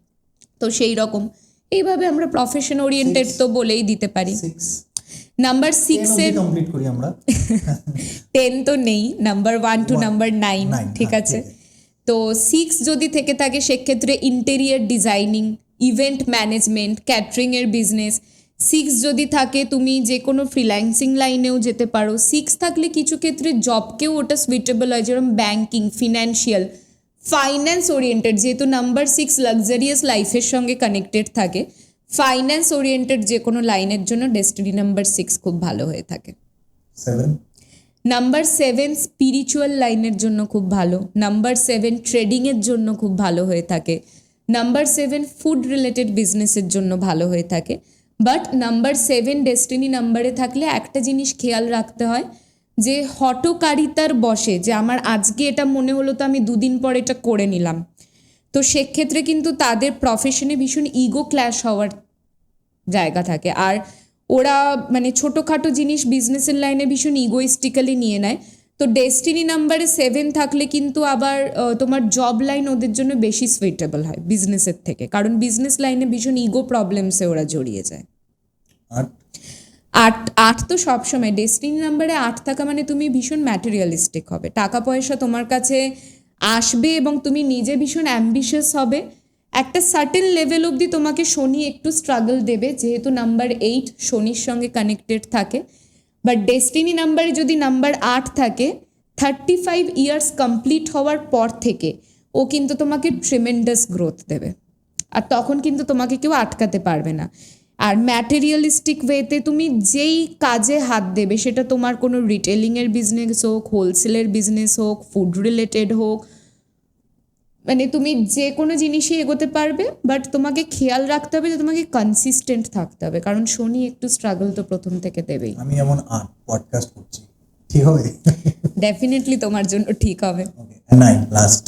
[SPEAKER 1] তো সেই রকম এইভাবে আমরা প্রফেশন ওরিয়েন্টেড তো বলেই দিতে পারি। নাম্বার 6-এর
[SPEAKER 2] কমপ্লিট করি আমরা।
[SPEAKER 1] 10 তো নেই, নাম্বার 1 টু নাম্বার 9, ঠিক আছে। তো 6 যদি থেকে থাকে সেক্ষেত্রে ইন্টেরিয়ার ডিজাইনিং, ইভেন্ট ম্যানেজমেন্ট, ক্যাটারিংয়ের বিজনেস। 6 যদি থাকে তুমি যে কোনো ফ্রিল্যান্সিং লাইনেও যেতে পারো। 6 থাকলে কিছু ক্ষেত্রে জবকেও ওটা সুইটেবল হয়, যেরকম ব্যাঙ্কিং, ফিনান্সিয়াল, ফাইন্যান্স ওরিয়েন্টেড। যেহেতু নাম্বার 6 লাক্সারিয়াস লাইফের সঙ্গে কানেক্টেড থাকে, ফাইন্যান্স ওরিয়েন্টেড যে কোনো লাইনের জন্য ডেস্টিনি নাম্বার 6 খুব ভালো হয়ে থাকে।
[SPEAKER 2] 7
[SPEAKER 1] নাম্বার 7 স্পিরিচুয়াল লাইনের জন্য খুব ভালো। নাম্বার 7 ট্রেডিংয়ের জন্য খুব ভালো হয়ে থাকে। নাম্বার 7 ফুড রিলেটেড বিজনেসের জন্য ভালো হয়ে থাকে। বাট নাম্বার 7 ডেস্টিনি নাম্বারে থাকলে একটা জিনিস খেয়াল রাখতে হয়, যে হঠকারিতার বশে, যে আমার আজকে এটা মনে হলো তো আমি 2 দিন পর এটা করে নিলাম, তো সেক্ষেত্রে কিন্তু তাদের প্রফেশনে ভীষণ ইগো ক্ল্যাশ হওয়ার জায়গা থাকে। আর ওরা মানে ছোটোখাটো জিনিস বিজনেসের লাইনে ভীষণ ইগোইস্টিক্যালি নিয়ে নেয়। তো ডেস্টিনি নাম্বারে 7 থাকলে কিন্তু আবার তোমার জব লাইন ওদের জন্য বেশি সুইটেবল হয় বিজনেসের থেকে, কারণ বিজনেস লাইনে ভীষণ ইগো প্রবলেমসে ওরা জড়িয়ে যায়। আট তো সবসময় ডেস্টিনি নাম্বারে 8 থাকা মানে তুমি ভীষণ ম্যাটেরিয়ালিস্টিক হবে, টাকা পয়সা তোমার কাছে আসবে এবং তুমি নিজে ভীষণ অ্যাম্বিশিয়াস হবে। একটা সার্টেন লেভেল অবধি তোমাকে শনি একটু স্ট্রাগল দেবে, যেহেতু নাম্বার 8 শনির সঙ্গে কানেক্টেড থাকে। বাট ডেস্টিনি নাম্বারে যদি নাম্বার 8 থাকে, 35 ইয়ার্স কমপ্লিট হওয়ার পর থেকে ও কিন্তু তোমাকে ট্রিমেন্ডাস গ্রোথ দেবে, আর তখন কিন্তু তোমাকে কেউ আটকাতে পারবে না। আর ম্যাটেরিয়ালিস্টিক ওয়েতে তুমি যেই কাজে হাত দেবে, সেটা তোমার কোনো রিটেলিংয়ের বিজনেস হোক, হোলসেলের বিজনেস হোক, ফুড রিলেটেড হোক, মানে তুমি যে কোনো জিনিসই এগোতে পারবে। বাট তোমাকে খেয়াল রাখতে হবে যে তোমাকে কনসিস্টেন্ট থাকতে হবে, কারণ শনি একটু স্ট্রাগল তো প্রথম থেকে দেবেই।
[SPEAKER 2] আমি এমন পডকাস্ট করছি, ঠিক হবে?
[SPEAKER 1] ডেফিনেটলি তোমার জন্য ঠিক হবে।
[SPEAKER 2] লাস্ট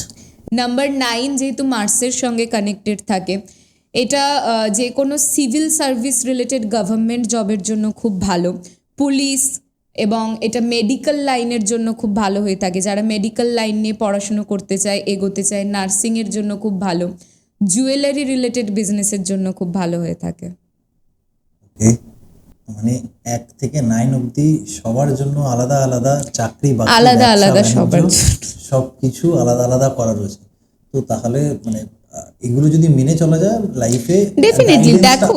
[SPEAKER 1] নাম্বার 9 যেহেতু মার্সের সঙ্গে কানেক্টেড থাকে, এটা যে কোনো সিভিল সার্ভিস রিলেটেড গভর্নমেন্ট জবের জন্য খুব ভালো, পুলিশ এবং এটা মেডিকেল লাইনের জন্য খুব ভালো হয়ে থাকে। যারা মেডিকেল লাইন নিয়ে পড়াশুনো করতে চায়, এগোতে চায়, নার্সিংয়ের জন্য খুব ভালো, জুয়েলারি রিলেটেড বিজনেসের জন্য খুব ভালো হয়ে থাকে।
[SPEAKER 2] মানে 1 থেকে 9 অবধি সবার জন্য আলাদা আলাদা চাকরি,
[SPEAKER 1] আলাদা আলাদা সবার
[SPEAKER 2] সবকিছু আলাদা আলাদা করা রয়েছে। তো তাহলে মানে এগুলো যদি মেনে চলা যায় লাইফে
[SPEAKER 1] ডেফিনেটলি, দেখো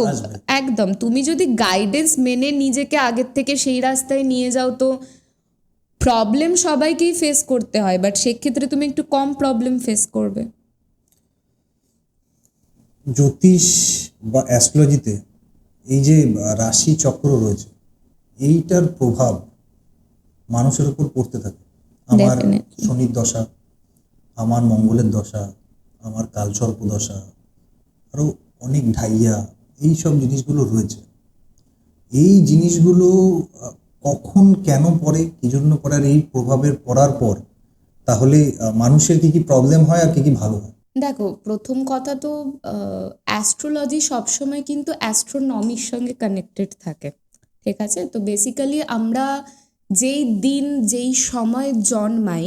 [SPEAKER 1] একদম তুমি যদি গাইডেন্স মেনে নিজেকে আগের থেকে সেই রাস্তায় নিয়ে যাও, তো প্রবলেম সবাইকেই ফেস করতে হয়, বাট সেক্ষেত্রে তুমি একটু কম প্রবলেম ফেস করবে।
[SPEAKER 2] জ্যোতিষ বা অ্যাস্ট্রোলজিতে এই যে রাশি চক্র রয়েছে, এইটার প্রভাব মানুষের উপর পড়তে থাকে। আমার শনির দশা, আমার মঙ্গলের দশা, আমার কালসর্প দশা, আরও অনেক ঢাইয়া, এই সব জিনিসগুলো রয়েছে। এই জিনিসগুলো কখন কেন পড়ে, কী জন্য পড়ে, আর এই প্রভাবের পড়ার পর তাহলে মানুষের কী কী প্রবলেম হয় আর কী কী ভালো হয়?
[SPEAKER 1] দেখো, প্রথম কথা তো অ্যাস্ট্রোলজি সবসময় কিন্তু অ্যাস্ট্রোনমির সঙ্গে কানেক্টেড থাকে, ঠিক আছে? তো বেসিক্যালি আমরা যেই দিন যেই সময় জন্মাই,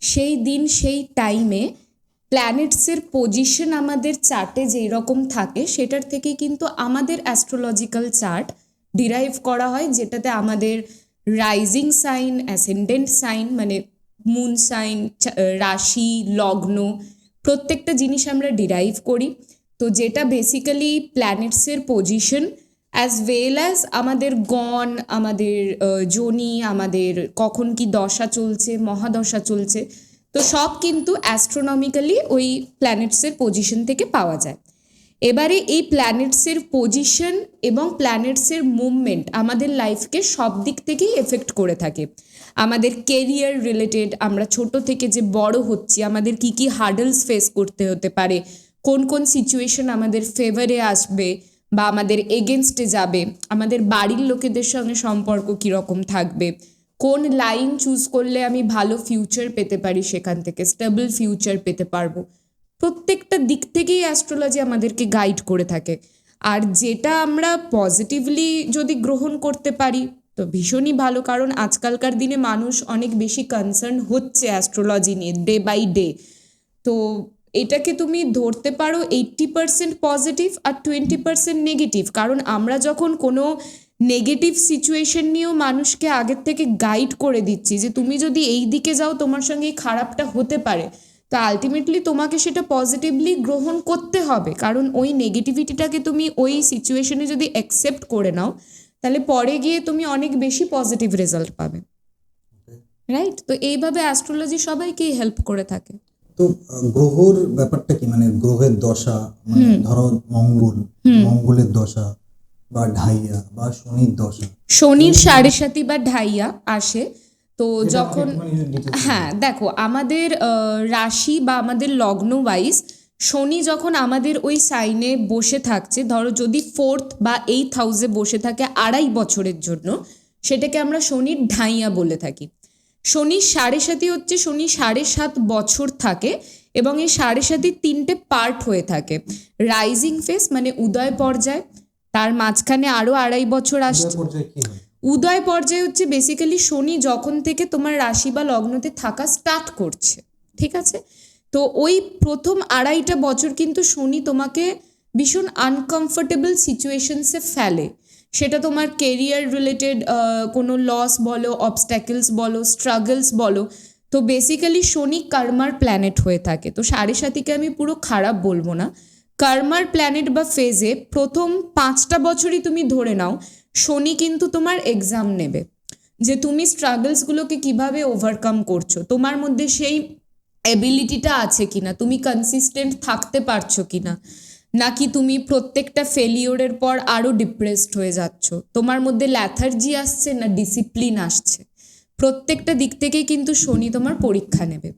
[SPEAKER 1] সেই দিন সেই টাইমে প্ল্যানেটসের পজিশন আমাদের চার্টে যেই রকম থাকে, সেটার থেকে কিন্তু আমাদের অ্যাস্ট্রোলজিক্যাল চার্ট ডিরাইভ করা হয়, যেটাতে আমাদের রাইজিং সাইন, অ্যাসেন্ডেন্ট সাইন মানে মুন সাইন, রাশি, লগ্ন, প্রত্যেকটা জিনিস আমরা ডিরাইভ করি। তো যেটা বেসিক্যালি প্ল্যানেটসের পজিশন অ্যাজ ওয়েল অ্যাজ আমাদের গণ, আমাদের যোনি, আমাদের কখন কি দশা চলছে, মহাদশা চলছে, তো সব কিন্তু অ্যাস্ট্রোনমিক্যালি ওই প্ল্যানেটসের পজিশন থেকে পাওয়া যায়। এবারে এই প্ল্যানেটসের পজিশন এবং প্ল্যানেটসের মুভমেন্ট আমাদের লাইফকে সব দিক থেকেই এফেক্ট করে থাকে। আমাদের কেরিয়ার রিলেটেড, আমরা ছোট থেকে যে বড় হচ্ছি, আমাদের কি কি হার্ডলস ফেস করতে হতে পারে, কোন কোন সিচুয়েশন আমাদের ফেভারে আসবে বা আমাদের এগেনস্টে যাবে, আমাদের বাড়ির লোকেদের সঙ্গে সম্পর্ক কীরকম থাকবে, কোন লাইন চুজ করলে আমি ভালো ফিউচার পেতে পারি, সেখান থেকে স্টেবল ফিউচার পেতে পারবো, প্রত্যেকটা দিক থেকেই অ্যাস্ট্রোলজি আমাদেরকে গাইড করে থাকে। আর যেটা আমরা পজিটিভলি যদি গ্রহণ করতে পারি তো ভীষণই ভালো, কারণ আজকালকার দিনে মানুষ অনেক বেশি কনসার্ন হচ্ছে অ্যাস্ট্রোলজি নিয়ে ডে বাই ডে। তো এটাকে তুমি ধরতে পারো 80% পজিটিভ আর 20% নেগেটিভ, কারণ আমরা যখন কোনো নেগেটিভ সিচুয়েশন নিয়েও মানুষকে আগের থেকে গাইড করে দিচ্ছি যে তুমি যদি এই দিকে যাও তোমার সঙ্গে এই খারাপটা হতে পারে, তো আলটিমেটলি তোমাকে সেটা পজিটিভলি গ্রহণ করতে হবে, কারণ ওই নেগেটিভিটিটাকে তুমি ওই সিচুয়েশনে যদি অ্যাকসেপ্ট করে নাও, তাহলে পরে গিয়ে তুমি অনেক বেশি পজিটিভ রেজাল্ট পাবে, রাইট? তো এইভাবে অ্যাস্ট্রোলজি সবাইকেই হেল্প করে থাকে।
[SPEAKER 2] তো গ্রহর ব্যাপারটা কি, মানে গ্রহের দশা, মানে ধরো মঙ্গলের দশা বা ঢাইয়া বা শনির দশা,
[SPEAKER 1] শনির সাড়ে সাতি বা ঢাইয়া আসে তো যখন, হ্যাঁ দেখো আমাদের রাশি বা আমাদের লগ্ন ওয়াইজ শনি যখন আমাদের ওই সাইনে বসে থাকছে, ধরো যদি 4th বা 8th হাউসে বসে থাকে 2.5 বছরের জন্য, সেটাকে আমরা শনির ঢাইয়া বলে থাকি। শনির সাড়ে সাতি হচ্ছে শনি 7.5 বছর থাকে এবং এই সাড়ে সাতির 3টে পার্ট হয়ে থাকে। রাইজিং ফেস মানে উদয় পর্যায়, তার মাঝখানে আরও 2.5 বছর আসছে। উদয় পর্যায়ে হচ্ছে বেসিক্যালি শনি যখন থেকে তোমার রাশি বা লগ্নতে থাকা স্টার্ট করছে, ঠিক আছে? তো ওই প্রথম 2.5টা বছর কিন্তু শনি তোমাকে ভীষণ আনকমফোর্টেবল সিচুয়েশনসে ফেলে। সেটা তোমার কেরিয়ার রিলেটেড কোনো লস বলো, অবস্ট্যাকলস বলো, স্ট্রাগলস বলো। তো বেসিক্যালি শনি কর্মার প্ল্যানেট হয়ে থাকে। তো সাড়ে সাতিকে আমি পুরো খারাপ বলবো না। কর্মার প্ল্যানেট বা ফেজে প্রথম 5টা বছরই তুমি ধরে নাও শনি কিন্তু তোমার এক্সাম নেবে, যে তুমি স্ট্রাগলসগুলোকে কিভাবে ওভারকাম করছো, তোমার মধ্যে সেই এবিলিটিটা আছে কিনা, তুমি কনসিস্টেন্ট থাকতে পারছো কিনা, নাকি তুমি প্রত্যেকটা ফেলিওরের পর আরও ডিপ্রেসড হয়ে যাচ্ছ, তোমার মধ্যে ল্যাথার্জি আসছে না ডিসিপ্লিন আসছে। প্রত্যেকটা দিক থেকেই কিন্তু শনি তোমার পরীক্ষা নেবে।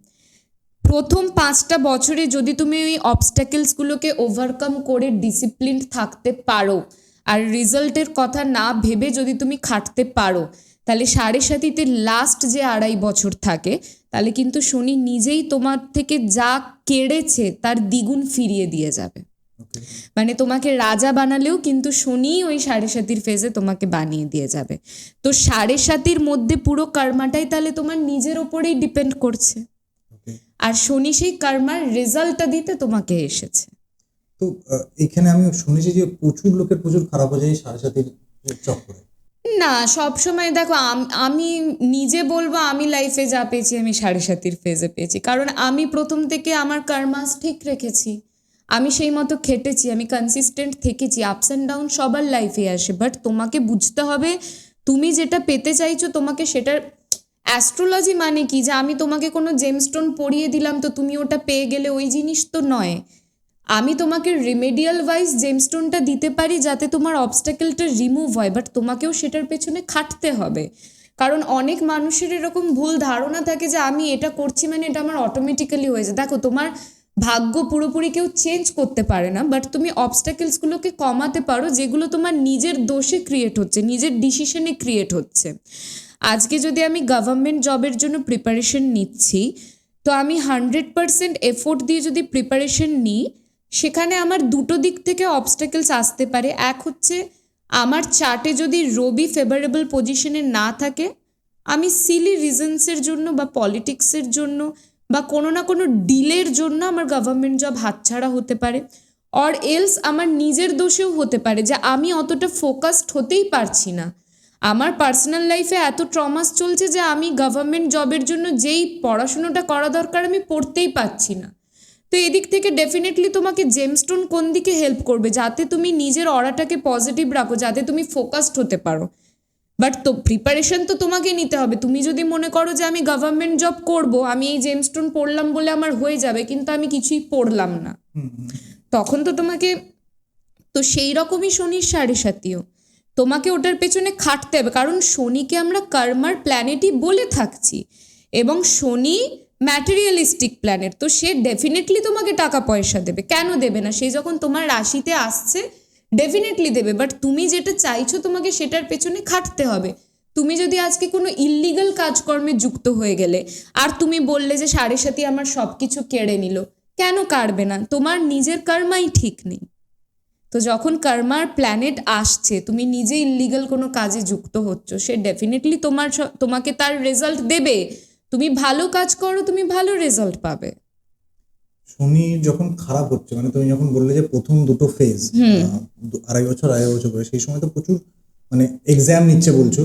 [SPEAKER 1] প্রথম 5টা বছরে যদি তুমি ওই অবস্ট্যাকলসগুলোকে ওভারকাম করে ডিসিপ্লিন থাকতে পারো আর রেজাল্টের কথা না ভেবে যদি তুমি খাটতে পারো, তাহলে সাড়ে সাতিতে লাস্ট যে 2.5 বছর থাকে তাহলে কিন্তু শনি নিজেই তোমার থেকে যা কেড়েছে তার দ্বিগুণ ফিরিয়ে দিয়ে যাবে। মানে তোমাকে রাজা বানালেও কিন্তু শনি ওই সাড়ে সাতির ফেজে তোমাকে বানিয়ে দিয়ে যাবে। তো সাড়ে সাতির মধ্যে পুরো কর্মাটাই তাহলে তোমার নিজের ওপরেই ডিপেন্ড করছে, আর শনি সেই কর্মার রেজাল্টটা দিতে তোমাকে এসেছে।
[SPEAKER 2] তো এখানে আমি শুনেছি যে প্রচুর লোকের প্রচুর খারাপ হয়ে যায় সাড়ে সাতির চক্করে।
[SPEAKER 1] না, সবসময় দেখো আমি নিজে বলবো আমি লাইফে যা পেয়েছি আমি সাড়ে সাতির ফেজে পেয়েছি, কারণ আমি প্রথম থেকে আমার কর্মাস ঠিক রেখেছি, আমি সেই মতো খেটেছি, আমি কনসিস্টেন্ট থেকেছি। আপস অ্যান্ড ডাউন সবার লাইফে আসে, বাট তোমাকে বুঝতে হবে তুমি যেটা পেতে চাইছো তোমাকে সেটার অ্যাস্ট্রোলজি মানে কি যে আমি তোমাকে কোনো জেমস্টোন পরিয়ে দিলাম তো তুমি ওটা পেয়ে গেলে, ওই জিনিস তো নয়। আমি তোমাকে রিমেডিয়াল ওয়াইজ জেমস্টোনটা দিতে পারি যাতে তোমার অবস্ট্যাকলটা রিমুভ হয়, বাট তোমাকেও সেটার পেছনে খাটতে হবে। কারণ অনেক মানুষের এরকম ভুল ধারণা থাকে যে আমি এটা করছি মানে এটা আমার অটোমেটিক্যালি হয়ে যায়। দেখো, তোমার ভাগ্য পুরোপুরি কেউ চেঞ্জ করতে পারে না, বাট তুমি অবস্ট্যাকলসগুলোকে কমাতে পারো যেগুলো তোমার নিজের দোষে ক্রিয়েট হচ্ছে, নিজের ডিসিশনে ক্রিয়েট হচ্ছে। আজকে যদি আমি গভর্নমেন্ট জবের জন্য প্রিপারেশন নিচ্ছি, তো আমি 100% এফোর্ট দিয়ে যদি প্রিপারেশন নিই, সেখানে আমার দুটো দিক থেকে অবস্ট্যাকলস আসতে পারে। এক হচ্ছে আমার চার্টে যদি রবি ফেভারেবল পজিশনে না থাকে, আমি সিলি রিজনসের জন্য বা পলিটিক্সের জন্য বা কোনো না কোনো ডিলের জন্য আমার গভর্নমেন্ট জব হাতছাড়া হতে পারে। অর এলস আমার নিজের দোষেও হতে পারে যে আমি অতটা ফোকাসড হতেই পারছি না, আমার পার্সোনাল লাইফে এত ট্রমাস চলছে যে আমি গভর্নমেন্ট জবের জন্য যেই পড়াশুনোটা করা দরকার আমি পড়তেই পারছি না। তো এদিক থেকে ডেফিনেটলি তোমাকে জেমস্টোন কোন দিকে হেল্প করবে, যাতে তুমি নিজের অরাটাকে পজিটিভ রাখো, যাতে তুমি ফোকাসড হতে পারো। বাট তো প্রিপারেশন তো তোমাকে নিতে হবে। তুমি যদি মনে করো যে আমি গভর্নমেন্ট জব করব, আমি এই জেমস্টোন পড়লাম বলে আমার হয়ে যাবে, কিন্তু আমি কিছুই পড়লাম না, তখন তো তোমাকে, তো সেই রকমই শনির সাড়ে সাতিও তোমাকে ওটার পেছনে খাটতে হবে। কারণ শনিকে আমরা কর্মার প্ল্যানেটই বলে থাকছি, এবং শনি ম্যাটেরিয়ালিস্টিক প্ল্যানেট, তো সে ডেফিনেটলি তোমাকে টাকা পয়সা দেবে, কেন দেবে না? সে যখন তোমার রাশিতে আসছে ডেফিনেটলি দেবে, বাট তুমি যেটা চাইছো তোমাকে সেটার পেছনে খাটতে হবে। তুমি যদি আজকে কোনো ইললিগাল কাজকর্মে যুক্ত হয়ে গেলে আর তুমি বললে যে সাড়ে সাতি আমার সব কিছু কেড়ে নিল, কেন কাড়বে না? তোমার নিজের কর্মাই ঠিক নেই। তো যখন কর্মার প্ল্যানেট আসছে, তুমি নিজে ইললিগাল কোনো কাজে যুক্ত হচ্ছ, সে ডেফিনেটলি তোমাকে তার রেজাল্ট দেবে। তুমি ভালো কাজ করো, তুমি ভালো রেজাল্ট পাবে।
[SPEAKER 2] শনি যখন খারাপ হচ্ছে, মানে তুমি যখন বললে যে প্রথম দুটো ফেজ 2.5 বছর করে, সেই সময় তো প্রচুর মানে এক্সাম নিচ্ছে বলছো,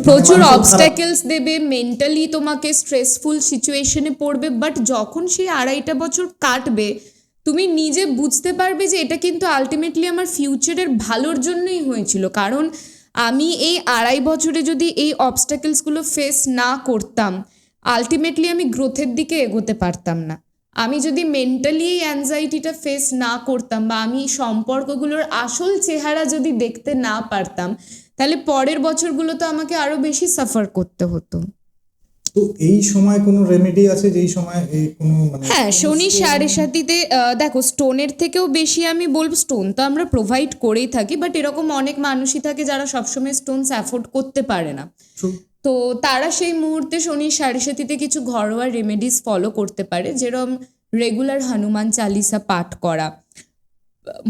[SPEAKER 1] প্রচুর অবস্ট্যাকলস দেবে, মেন্টালি তোমাকে স্ট্রেসফুল সিচুয়েশনে পড়বে। বাট যখন সেই 2.5 বছর কাটবে, তুমি নিজে বুঝতে পারবে যে এটা কিন্তু আলটিমেটলি আমার ফিউচারের ভালোর জন্যই হয়েছিল। কারণ আমি এই 2.5 বছরে যদি এই অবস্ট্যাকলসগুলো ফেস না করতাম, আলটিমেটলি আমি গ্রোথের দিকে এগোতে পারতাম না। আমি যদি মেন্টালি এই অ্যাংজাইটিটা ফেস না করতাম, বা আমি সম্পর্কগুলোর আসল চেহারা যদি দেখতে না পারতাম, তাহলে পরের বছরগুলো তো আমাকে আরো বেশি সাফার করতে হতো।
[SPEAKER 2] তো এই সময় কোনো রেমেডি আছে যেই সময় কোনো মানে?
[SPEAKER 1] হ্যাঁ, শনি সাড়ে সাতিতে দেখো, স্টোনের থেকেও বেশি আমি বলবো, স্টোন তো আমরা প্রোভাইড করেই থাকি, বাট এরকম অনেক মানুষই থাকে যারা সবসময় স্টোনস অ্যাফোর্ড করতে পারে না। তো তারা সেই মুহূর্তে শনির সাড়ে সাথীতে কিছু ঘরোয়া রেমেডিস ফলো করতে পারে, যেরকম রেগুলার হনুমান চালিসা পাঠ করা,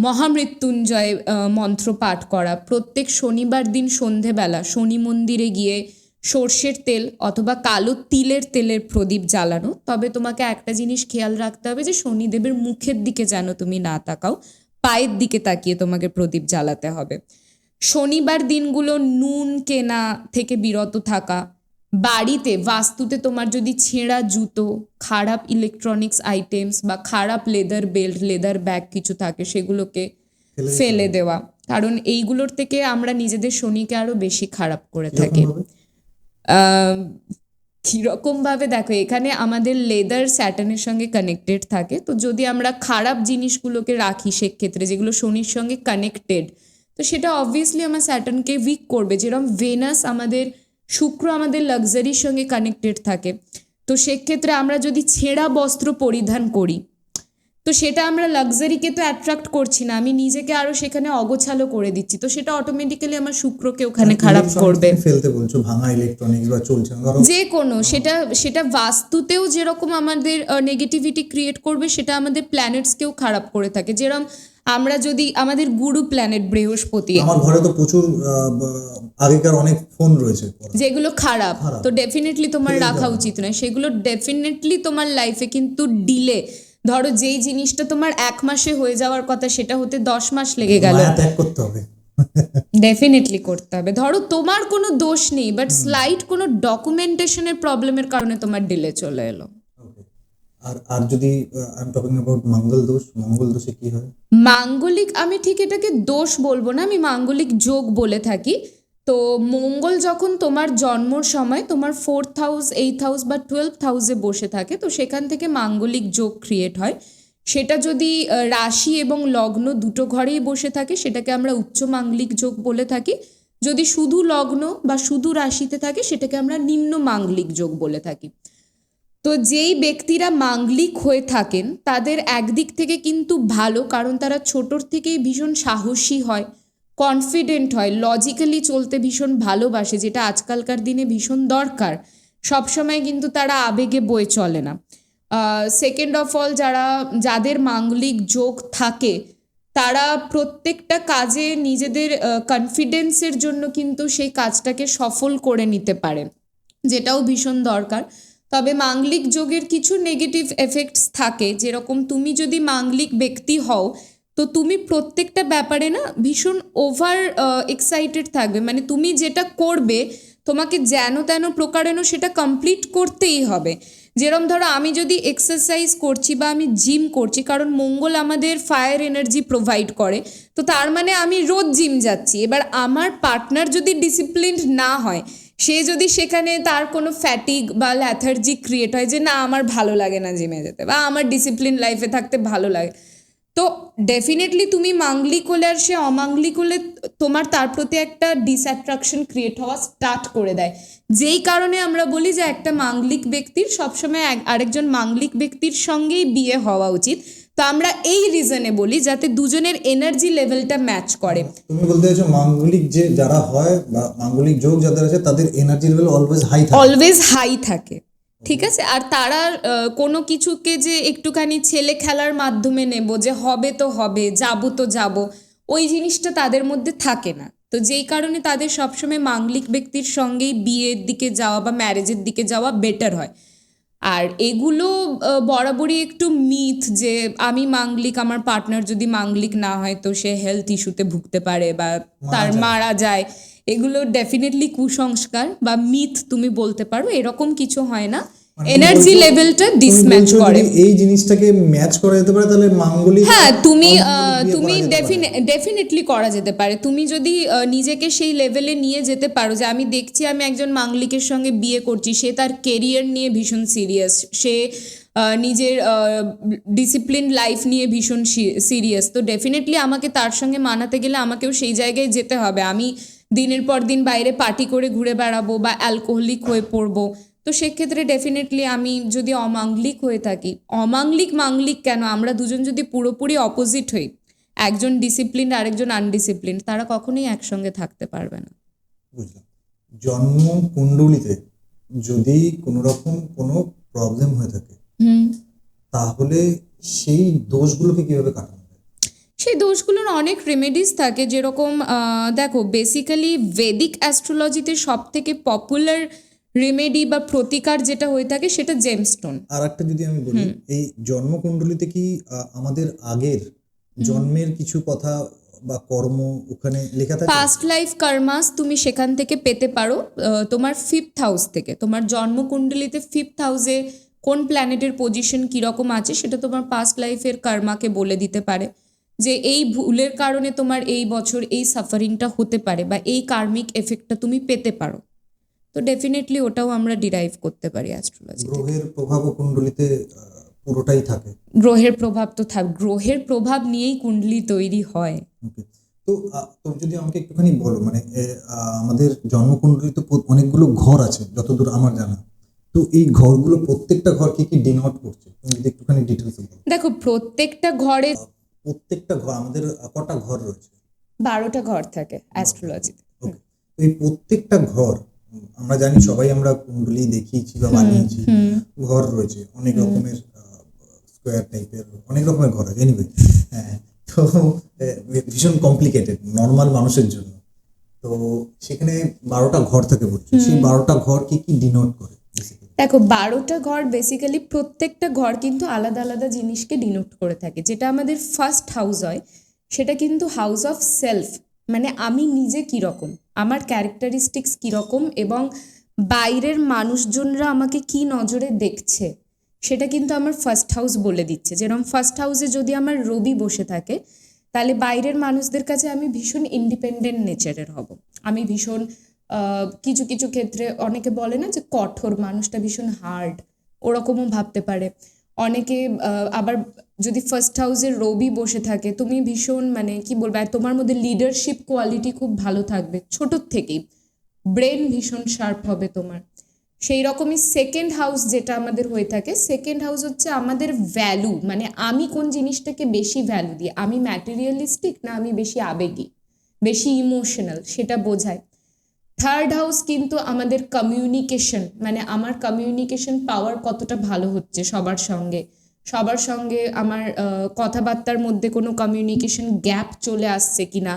[SPEAKER 1] মহামৃত্যুঞ্জয় মন্ত্র পাঠ করা, প্রত্যেক শনিবার দিন সন্ধেবেলা শনি মন্দিরে গিয়ে সর্ষের তেল অথবা কালো তিলের তেলের প্রদীপ জ্বালানো। তবে তোমাকে একটা জিনিস খেয়াল রাখতে হবে যে শনিদেবের মুখের দিকে যেন তুমি না তাকাও, পায়ের দিকে তাকিয়ে তোমাকে প্রদীপ জ্বালাতে হবে। শনিবার দিনগুলো নুন কেনা থেকে বিরত থাকা, বাড়িতে বাস্তুতে তোমার যদি ছেঁড়া জুতো, খারাপ ইলেকট্রনিক্স আইটেমস বা খারাপ লেদার বেল্ট, লেদার ব্যাগ কিছু থাকে সেগুলোকে ফেলে দেওয়া, কারণ এইগুলোর থেকে আমরা নিজেদের শনিকে আরো বেশি খারাপ করে থাকি। কীরকম ভাবে দেখো, এখানে আমাদের লেদার স্যাটার্নের সঙ্গে কানেক্টেড থাকে, তো যদি আমরা খারাপ জিনিসগুলোকে রাখি সেক্ষেত্রে যেগুলো শনির সঙ্গে কানেক্টেড, তো সেটা অবভিয়াসলি আমার স্যাটার্নকে উইক করবে। যেরকম ভেনাস আমাদের, শুক্র আমাদের লাক্সারির সঙ্গে কানেক্টেড থাকে, তো সেক্ষেত্রে আমরা যদি ছেঁড়া বস্ত্র পরিধান করি তো সেটা আমরা লাক্সারিকে তো অ্যাট্রাক্ট করছি না, আমি নিজেকে আরো সেখানে অগোছালো করে দিচ্ছি, তো সেটা অটোমেটিক্যালি আমার শুক্রকে ওখানে খারাপ করবে।
[SPEAKER 2] ফেলতে বলছো ভাঙা ইলেকট্রনিক্স বা চলছে না,
[SPEAKER 1] যে কোনো সেটা বাস্তুতেও যেরকম আমাদের নেগেটিভিটি ক্রিয়েট করবে, সেটা আমাদের প্ল্যানেটসকেও খারাপ করে থাকে। যেরকম আমরা যদি আমাদের গুরু প্ল্যানেট বৃহস্পতি,
[SPEAKER 2] আমার ঘরে তো প্রচুর আগেকার অনেক ফোন রয়েছে
[SPEAKER 1] যেগুলো খারাপ, তো ডেফিনেটলি তোমার রাখা উচিত নয়। সেগুলো ডেফিনেটলি তোমার লাইফে কিন্তু ডিলে, ধরো যেই জিনিসটা তোমার 1 মাসে হয়ে যাওয়ার কথা সেটা হতে 10 মাস লেগে গেল,
[SPEAKER 2] ত্যাগ করতে হবে,
[SPEAKER 1] ডেফিনেটলি করতে হবে। ধরো তোমার কোনো দোষ নেই, বাট স্লাইট কোনো ডকুমেন্টেশনের প্রবলেমের কারণে তোমার ডিলে চলে এলো।
[SPEAKER 2] আর যদি আই এম টকিং অ্যাবাউট মঙ্গল দোষে কি হয়?
[SPEAKER 1] মাঙ্গলিক, আমি ঠিক এটাকে দোষ বলবো না, আমি মাঙ্গলিক যোগ বলে থাকি। তো মঙ্গল যখন তোমার জন্মর সময় তোমার 4th হাউস, 8th হাউস বা 12th হাউসে বসে থাকে, তো সেখান থেকে মাঙ্গলিক যোগ ক্রিয়েট হয়। সেটা যদি রাশি এবং লগ্ন দুটো ঘরেই বসে থাকে সেটাকে আমরা উচ্চ মাঙ্গলিক যোগ বলে থাকি। যদি শুধু লগ্ন বা শুধু রাশিতে থাকে সেটাকে আমরা নিম্ন মাঙ্গলিক যোগ বলে থাকি। তো যেই ব্যক্তিরা মাঙ্গলিক হয়ে থাকেন তাদের একদিক থেকে কিন্তু ভালো, কারণ তারা ছোটোর থেকেই ভীষণ সাহসী হয়, কনফিডেন্ট হয়, লজিক্যালি চলতে ভীষণ ভালোবাসে, যেটা আজকালকার দিনে ভীষণ দরকার। সবসময় কিন্তু তারা আবেগে বয়ে চলে না। সেকেন্ড অফ অল, যাদের মাঙ্গলিক যোগ থাকে তারা প্রত্যেকটা কাজে নিজেদের কনফিডেন্সের জন্য কিন্তু সেই কাজটাকে সফল করে নিতে পারে, যেটাও ভীষণ দরকার। তবে মাঙ্গলিক যোগের কিছু নেগেটিভ এফেক্টস থাকে, যেরকম তুমি যদি মাঙ্গলিক ব্যক্তি হও তো তুমি প্রত্যেকটা ব্যাপারে না ভীষণ ওভার এক্সাইটেড থাকবে, মানে তুমি যেটা করবে তোমাকে যেন তেন প্রকারেণ সেটা কমপ্লিট করতেই হবে। যেরকম ধরো আমি যদি এক্সারসাইজ করছি বা আমি জিম করছি, কারণ মঙ্গল আমাদের ফায়ার এনার্জি প্রোভাইড করে, তো তার মানে আমি রোজ জিম যাচ্ছি। এবার আমার পার্টনার যদি ডিসিপ্লিনড না হয়, সে যদি সেখানে তার কোনো ফ্যাটিগ বা ল্যাথার্জি ক্রিয়েট হয় যে না আমার ভালো লাগে না জিমে যেতে বা আমার ডিসিপ্লিন লাইফে থাকতে ভালো লাগে, তো ডেফিনেটলি তুমি মাঙ্গলিক হলে আর সে অমাঙ্গলিক হলে তোমার তার প্রতি একটা ডিসঅ্যাট্রাকশন ক্রিয়েট হওয়া স্টার্ট করে দেয়। যেই কারণে আমরা বলি যে একটা মাঙ্গলিক ব্যক্তির সবসময় আরেকজন মাঙ্গলিক ব্যক্তির সঙ্গেই বিয়ে হওয়া উচিত। তো আমরা এই রিজনে বলি যাতে দুজনের এনার্জি লেভেলটা ম্যাচ করে।
[SPEAKER 2] তুমি বলতে চাইছো মাঙ্গলিক যে যারা হয় বা মাঙ্গলিক যোগ যাদের আছে তাদের এনার্জি লেভেল অলওয়েজ হাই থাকে,
[SPEAKER 1] ঠিক আছে। আর তারা কোনো কিছুকে যে একটুখানি ছেলে খেলার মাধ্যমে নেব, যে হবে তো হবে, যাবো তো যাবো, ওই জিনিসটা তাদের মধ্যে থাকে না। তো যেই কারণে তাদের সবসময় মাঙ্গলিক ব্যক্তির সঙ্গেই বিয়ের দিকে যাওয়া বা ম্যারেজের দিকে যাওয়া বেটার হয়। আর এগুলো বরাবরই একটু মিথ যে আমি মাঙ্গলিক, আমার পার্টনার যদি মাঙ্গলিক না হয় তো সে হেলথ ইস্যুতে ভুগতে পারে বা তার মারা যায়। এগুলো ডেফিনেটলি কুসংস্কার বা মিথ তুমি বলতে পারো, এরকম কিছু হয় না। এনার্জি লেভেলটা ডিসম্যাচ করে,
[SPEAKER 2] এই জিনিসটাকে ম্যাচ করা যেতে পারে, তাহলে মাঙ্গলিক,
[SPEAKER 1] হ্যাঁ তুমি ডেফিনেটলি করা যেতে পারে। তুমি যদি নিজেকে সেই লেভেলে নিয়ে যেতে পারো যে আমি দেখছি আমি একজন মাঙ্গলিকের সঙ্গে বিয়ে করছি, সে তার কেরিয়ার নিয়ে ভীষণ সিরিয়াস, সে নিজের ডিসিপ্লিন লাইফ নিয়ে ভীষণ সিরিয়াস, তো ডেফিনেটলি আমাকে তার সঙ্গে মানাতে গেলে আমাকেও সেই জায়গায় যেতে হবে। আমি দিনের পর দিন বাইরে পার্টি করে ঘুরে বেড়াবো বা অ্যালকোহলিক হয়ে পড়বো, তো সেক্ষেত্রে ডেফিনেটলি আমি যদি অমাঙ্গলিক হয়ে থাকি, মাঙ্গলিক কেন, আমরা দুজন যদি পুরোপুরি অপোজিট হই, একজন ডিসিপ্লিন আরেকজন আনডিসিপ্লিন, তারা কখনোই একসঙ্গে থাকতে পারবে না।
[SPEAKER 2] বুঝলাম। জন্ম কুণ্ডলিতে যদি কোনো রকম কোনো প্রবলেম হয়ে থাকে তাহলে সেই দোষগুলোকে কিভাবে কাটানো যায়?
[SPEAKER 1] সেই দোষগুলোর অনেক রেমেডিস থাকে, যেরকম দেখো বেসিক্যালি ভেদিক অ্যাস্ট্রোলজিতে সব থেকে পপুলার রেমেডি বা প্রতিকার যেটা হয়ে থাকে সেটা জেমস্টোন।
[SPEAKER 2] আর একটা যদি আমি বলি, এই জন্মকুণ্ডলিতে কি আমাদের আগের জন্মের কিছু কথা বা কর্ম ওখানে লেখা থাকে?
[SPEAKER 1] পাস্ট লাইফ কর্মাস তুমি সেখান থেকে পেতে পারো। তোমার 5th হাউস থেকে, তোমার জন্মকুণ্ডলিতে 5th হাউসে কোন প্ল্যানেটের পজিশন কীরকম আছে সেটা তোমার পাস্ট লাইফের কর্মাকে বলে দিতে পারে যে এই ভুলের কারণে তোমার এই বছর এই সাফারিংটা হতে পারে বা এই কার্মিক এফেক্টটা তুমি পেতে পারো। তো ডেফিনেটলি ওটাও আমরা ডিরাইভ করতে পারি অ্যাস্ট্রোলজি।
[SPEAKER 2] গ্রহের প্রভাবও কুণ্ডলিতে পুরোটাই থাকে?
[SPEAKER 1] গ্রহের প্রভাব তো গ্রহের প্রভাব নিয়েই কুণ্ডলী তৈরি হয়।
[SPEAKER 2] ওকে, তো তুমি যদি আমাকে একটুখানি বলো, মানে আমাদের জন্মকুণ্ডলিতে অনেকগুলো ঘর আছে যতদূর আমার জানা, তো এই ঘরগুলো প্রত্যেকটা ঘর কি কি ডিনোট করছে তুমি যদি একটুখানি ডিটেলসে বলো।
[SPEAKER 1] দেখো প্রত্যেকটা ঘরে
[SPEAKER 2] প্রত্যেকটা ঘর আমাদের কটা ঘর রয়েছে?
[SPEAKER 1] 12টা ঘর থাকে অ্যাস্ট্রোলজিতে।
[SPEAKER 2] ওকে, তো এই প্রত্যেকটা ঘর আমরা জানি, সবাই আমরা কুণ্ডলী দেখিয়েছি বা বানিয়েছি, ঘর রয়েছে অনেক রকমের, স্কোয়ার টাইপের অনেক রকমের ঘর আছে। এনিওয়ে, হ্যাঁ, তো ভীষণ কমপ্লিকেটেড নর্মাল মানুষের জন্য। তো সেখানে 12টা ঘর থেকে বলছি, সেই 12টা ঘর কি কি ডিনোট করে?
[SPEAKER 1] দেখো 12টা ঘর বেসিক্যালি প্রত্যেকটা ঘর কিন্তু আলাদা আলাদা জিনিসকে ডিনোট করে থাকে। যেটা আমাদের ফার্স্ট হাউস হয় সেটা কিন্তু হাউস অফ সেলফ, মানে আমি নিজে কীরকম, আমার ক্যারেক্টারিস্টিক্স কীরকম এবং বাইরের মানুষজনরা আমাকে কি নজরে দেখছে সেটা কিন্তু আমার ফার্স্ট হাউস বলে দিচ্ছে। যেরকম ফার্স্ট হাউসে যদি আমার রবি বসে থাকে তাহলে বাইরের মানুষদের কাছে আমি ভীষণ ইন্ডিপেন্ডেন্ট নেচারের হব। আমি ভীষণ কিছু কিছু ক্ষেত্রে অনেকে বলে না যে কঠোর, মানুষটা ভীষণ হার্ড, ওরকমও ভাবতে পারে অনেকে। আবার যদি ফার্স্ট হাউসের রবি বসে থাকে তুমি ভীষণ মানে কি বলবো, তোমার মধ্যে লিডারশিপ কোয়ালিটি খুব ভালো থাকবে ছোটোর থেকেই, ব্রেন ভীষণ শার্প হবে তোমার। সেই রকমই সেকেন্ড হাউস যেটা আমাদের হয়ে থাকে, সেকেন্ড হাউস হচ্ছে আমাদের ভ্যালু, মানে আমি কোন জিনিসটাকে বেশি ভ্যালু দিই, আমি ম্যাটেরিয়ালিস্টিক না আমি বেশি আবেগী, বেশি ইমোশনাল, সেটা বোঝায়। থার্ড হাউস কিন্তু আমাদের কমিউনিকেশন, মানে আমার কমিউনিকেশন পাওয়ার কতটা ভালো হচ্ছে সবার সঙ্গে আমার কথাবার্তার মধ্যে কোনো কমিউনিকেশন গ্যাপ চলে আসছে কিনা,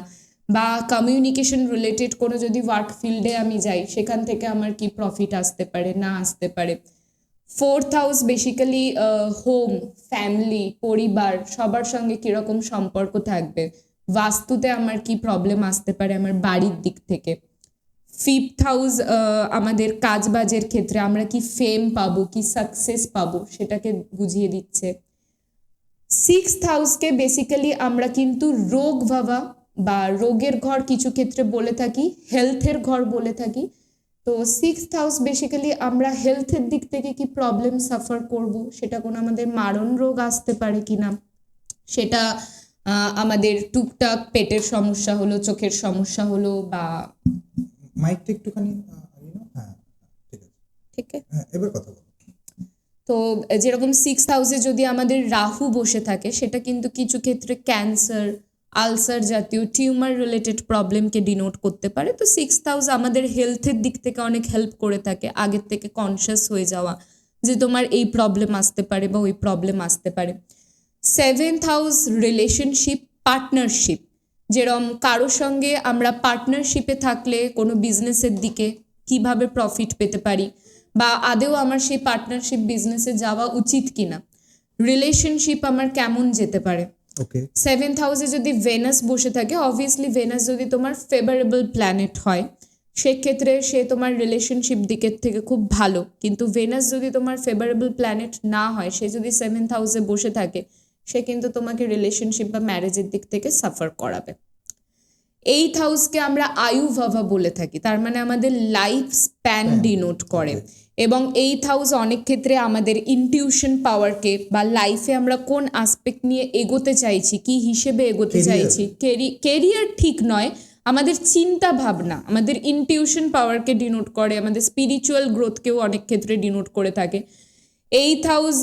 [SPEAKER 1] বা কমিউনিকেশন রিলেটেড কোনো যদি ওয়ার্ক ফিল্ডে আমি যাই সেখান থেকে আমার কি প্রফিট আসতে পারে না আসতে পারে। Fourth house basically home, family, পরিবার, সবার সঙ্গে কীরকম সম্পর্ক থাকবে, বাস্তুতে আমার কি প্রবলেম আসতে পারে আমার বাড়ির দিক থেকে। ফিফথ হাউস আমাদের কাজবাজের ক্ষেত্রে আমরা কি ফেম পাবো, কি সাকসেস পাবো সেটাকে বুঝিয়ে দিচ্ছে। সিক্সথ হাউসকে বেসিক্যালি আমরা কিন্তু রোগ ভাবা বা রোগের ঘর কিছু ক্ষেত্রে বলে থাকি, হেলথের ঘর বলে থাকি। তো সিক্সথ হাউস বেসিক্যালি আমরা হেলথের দিক থেকে কি প্রবলেম সাফার করব, সেটা কোনো আমাদের মারণ রোগ আসতে পারে কিনা, সেটা আমাদের টুকটাক পেটের সমস্যা হলো, চোখের সমস্যা হলো, বা
[SPEAKER 2] মাইকটা একটুখানি হ্যাঁ ঠিক আছে,
[SPEAKER 1] ঠিক আছে।
[SPEAKER 2] হ্যাঁ এবার কথা বলো।
[SPEAKER 1] তো যেরকম সিক্সথ হাউসে যদি আমাদের রাহু বসে থাকে সেটা কিন্তু কিছু ক্ষেত্রে ক্যান্সার, আলসার জাতীয় টিউমার রিলেটেড প্রবলেমকে ডিনোট করতে পারে। তো সিক্সথ হাউস আমাদের হেলথের দিক থেকে অনেক হেল্প করে থাকে, আগের থেকে কনসিয়াস হয়ে যাওয়া যে তোমার এই প্রবলেম আসতে পারে বা ওই প্রবলেম আসতে পারে। সেভেন্থ হাউস রিলেশনশিপ, পার্টনারশিপ, যেরকম কারোর সঙ্গে আমরা পার্টনারশিপে থাকলে কোনো বিজনেসের দিকে কিভাবে প্রফিট পেতে পারি, বা আদেও আমার সেই পার্টনারশিপ বিজনেসে যাওয়া উচিত কিনা, রিলেশনশিপ আমার কেমন যেতে পারে।
[SPEAKER 2] ওকে,
[SPEAKER 1] সেভেন্থ হাউসে যদি ভেনাস বসে থাকে, অবভিয়াসলি ভেনাস যদি তোমার ফেভারেবল প্ল্যানেট হয় সেক্ষেত্রে সে তোমার রিলেশনশিপ দিকের থেকে খুব ভালো। কিন্তু ভেনাস যদি তোমার ফেভারেবল প্ল্যানেট না হয়, সে যদি সেভেন্থ হাউসে বসে থাকে সে কিন্তু তোমাকে রিলেশনশিপ বা ম্যারেজের দিক থেকে সাফার করাবে। এইথ হাউসকে আমরা আয়ু ভাবা বলে থাকি, তার মানে আমাদের লাইফ স্প্যান ডিনোট করে। এবং এইথ হাউস অনেক ক্ষেত্রে আমাদের ইনটিউশন পাওয়ারকে বা লাইফে আমরা কোন আসপেক্ট নিয়ে এগোতে চাইছি, কি হিসেবে এগোতে চাইছি, কেরিয়ার ঠিক নয়, আমাদের চিন্তা ভাবনা, আমাদের ইনটিউশন পাওয়ারকে ডিনোট করে, আমাদের স্পিরিচুয়াল গ্রোথকেও অনেক ক্ষেত্রে ডিনোট করে থাকে। এইথ হাউস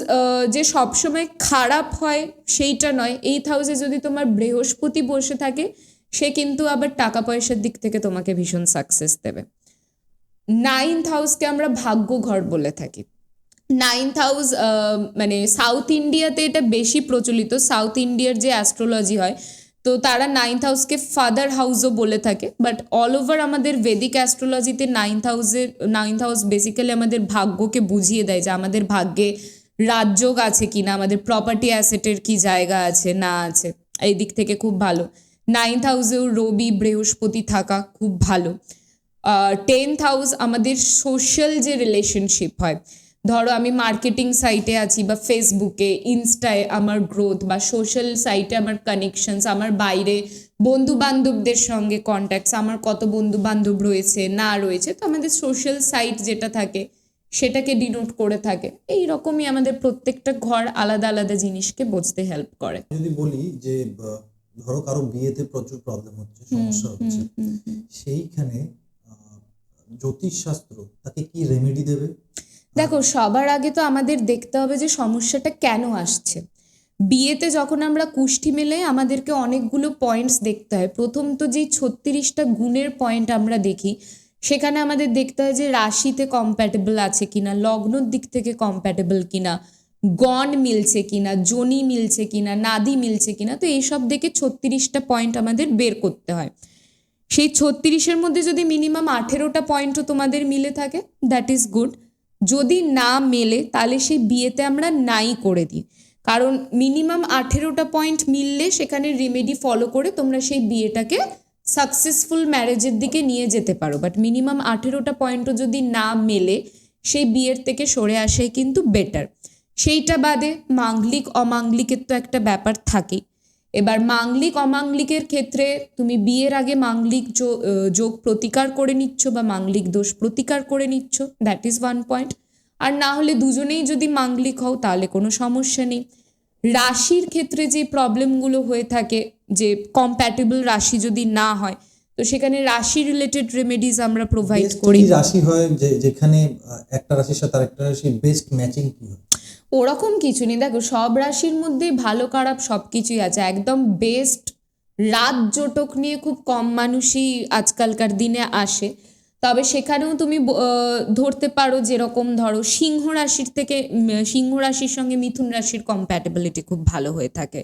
[SPEAKER 1] যে সবসময় খারাপ হয় সেইটা নয়, এইথ হাউসে যদি তোমার বৃহস্পতি বসে থাকে সে কিন্তু আবার টাকা পয়সার দিক থেকে তোমাকে ভীষণ সাকসেস দেবে। নাইন্থ হাউসকে আমরা ভাগ্য ঘর বলে থাকি। নাইন্থ হাউস মানে সাউথ ইন্ডিয়াতে এটা বেশি প্রচলিত। সাউথ ইন্ডিয়ার যে অ্যাস্ট্রোলজি হয় তো তারা নাইন্থ হাউসকে ফাদার হাউসও বলে থাকে, বাট অল ওভার আমাদের ভেদিক অ্যাস্ট্রোলজিতে নাইন্থ হাউস বেসিক্যালি আমাদের ভাগ্যকে বুঝিয়ে দেয় যে আমাদের ভাগ্যে রাজযোগ আছে কিনা, আমাদের প্রপার্টি অ্যাসেটের কি জায়গা আছে না আছে, এই দিক থেকে খুব ভালো। নাইন্থ হাউসেও রবি বৃহস্পতি থাকা খুব ভালো। 10th হাউস আমাদের সোশ্যাল যে রিলেশনশিপ হয়, ধরো আমি মার্কেটিং সাইটে আছি বা ফেসবুকে ইনস্টায় আমার গ্রোথ, বা সোশ্যাল সাইটে আমার কানেকশনস, আমার বাইরে বন্ধু বান্ধবদের সঙ্গে কন্ট্যাক্টস, আমার কত বন্ধু বান্ধব রয়েছে না রয়েছে, তো আমাদের সোশ্যাল সাইট যেটা থাকে সেটাকে ডিনোট করে থাকে। এই রকমই আমাদের প্রত্যেকটা ঘর আলাদা আলাদা জিনিসকে বুঝতে হেল্প করে।
[SPEAKER 2] যদি বলি যে ধরো কারো বিয়েতে প্রচুর প্রবলেম হচ্ছে, সমস্যা হচ্ছে, সেইখানে জ্যোতিষশাস্ত্র তাকে কি রেমেডি দেবে?
[SPEAKER 1] দেখো, সবার আগে তো আমাদের দেখতে হবে যে সমস্যাটা কেন আসছে। বিয়েতে যখন আমরা কুষ্টি মেলে আমাদেরকে অনেকগুলো পয়েন্টস দেখতে হয়। প্রথম তো যেই 36টা গুণের পয়েন্ট আমরা দেখি, সেখানে আমাদের দেখতে হয় যে রাশিতে কম্প্যাটেবল আছে কিনা, লগ্নর দিক থেকে কম্প্যাটেবল কিনা, গণ মিলছে কিনা, যোনি মিলছে কিনা, নাদি মিলছে কিনা। তো এইসব দেখে 36টা পয়েন্ট আমাদের বের করতে হয়। সেই 36-এর মধ্যে যদি মিনিমাম 18টা পয়েন্টও তোমাদের মিলে থাকে, দ্যাট ইজ গুড। যদি না মেলে তাহলে সেই বিয়েতে আমরা নাই করে দিই, কারণ মিনিমাম 18টা পয়েন্ট মিললে সেখানে রেমেডি ফলো করে তোমরা সেই বিয়েটাকে সাকসেসফুল ম্যারেজের দিকে নিয়ে যেতে পারো। বাট মিনিমাম 18টা পয়েন্টও যদি না মেলে সেই বিয়ের থেকে সরে আসাই কিন্তু বেটার। সেইটা বাদে মাঙ্গলিক অমাঙ্গলিকের তো একটা ব্যাপার থাকেই। এবার মাঙ্গলিক অমাঙ্গলিকের ক্ষেত্রে তুমি বিয়ের আগে মাঙ্গলিক যোগ প্রতিকার করে নিচ্ছ বা মাঙ্গলিক দোষ প্রতিকার করে নিচ্ছ, দ্যাট ইজ ওয়ান পয়েন্ট। আর না হলে দুজনেই যদি মাঙ্গলিক হও তাহলে কোনো সমস্যা নেই। রাশির ক্ষেত্রে যে প্রবলেমগুলো হয়ে থাকে, যে কম্প্যাটেবল রাশি যদি না হয়, তো সেখানে রাশি রিলেটেড রেমেডিজ আমরা প্রোভাইড করি।
[SPEAKER 2] কি রাশি হয় যেখানে একটা রাশির সাথে আরেকটা রাশির বেস্ট ম্যাচিং কি হয়?
[SPEAKER 1] ওরকম কিছু নেই। দেখো, সব রাশির মধ্যেই ভালো খারাপ সব কিছুই আছে। একদম বেস্ট রাত জোটক নিয়ে খুব কম মানুষই আজকালকার দিনে আসে। তবে সেখানেও তুমি ধরতে পারো, যেরকম ধরো সিংহ রাশির সঙ্গে মিথুন রাশির কম্প্যাটেবিলিটি খুব ভালো হয়ে থাকে,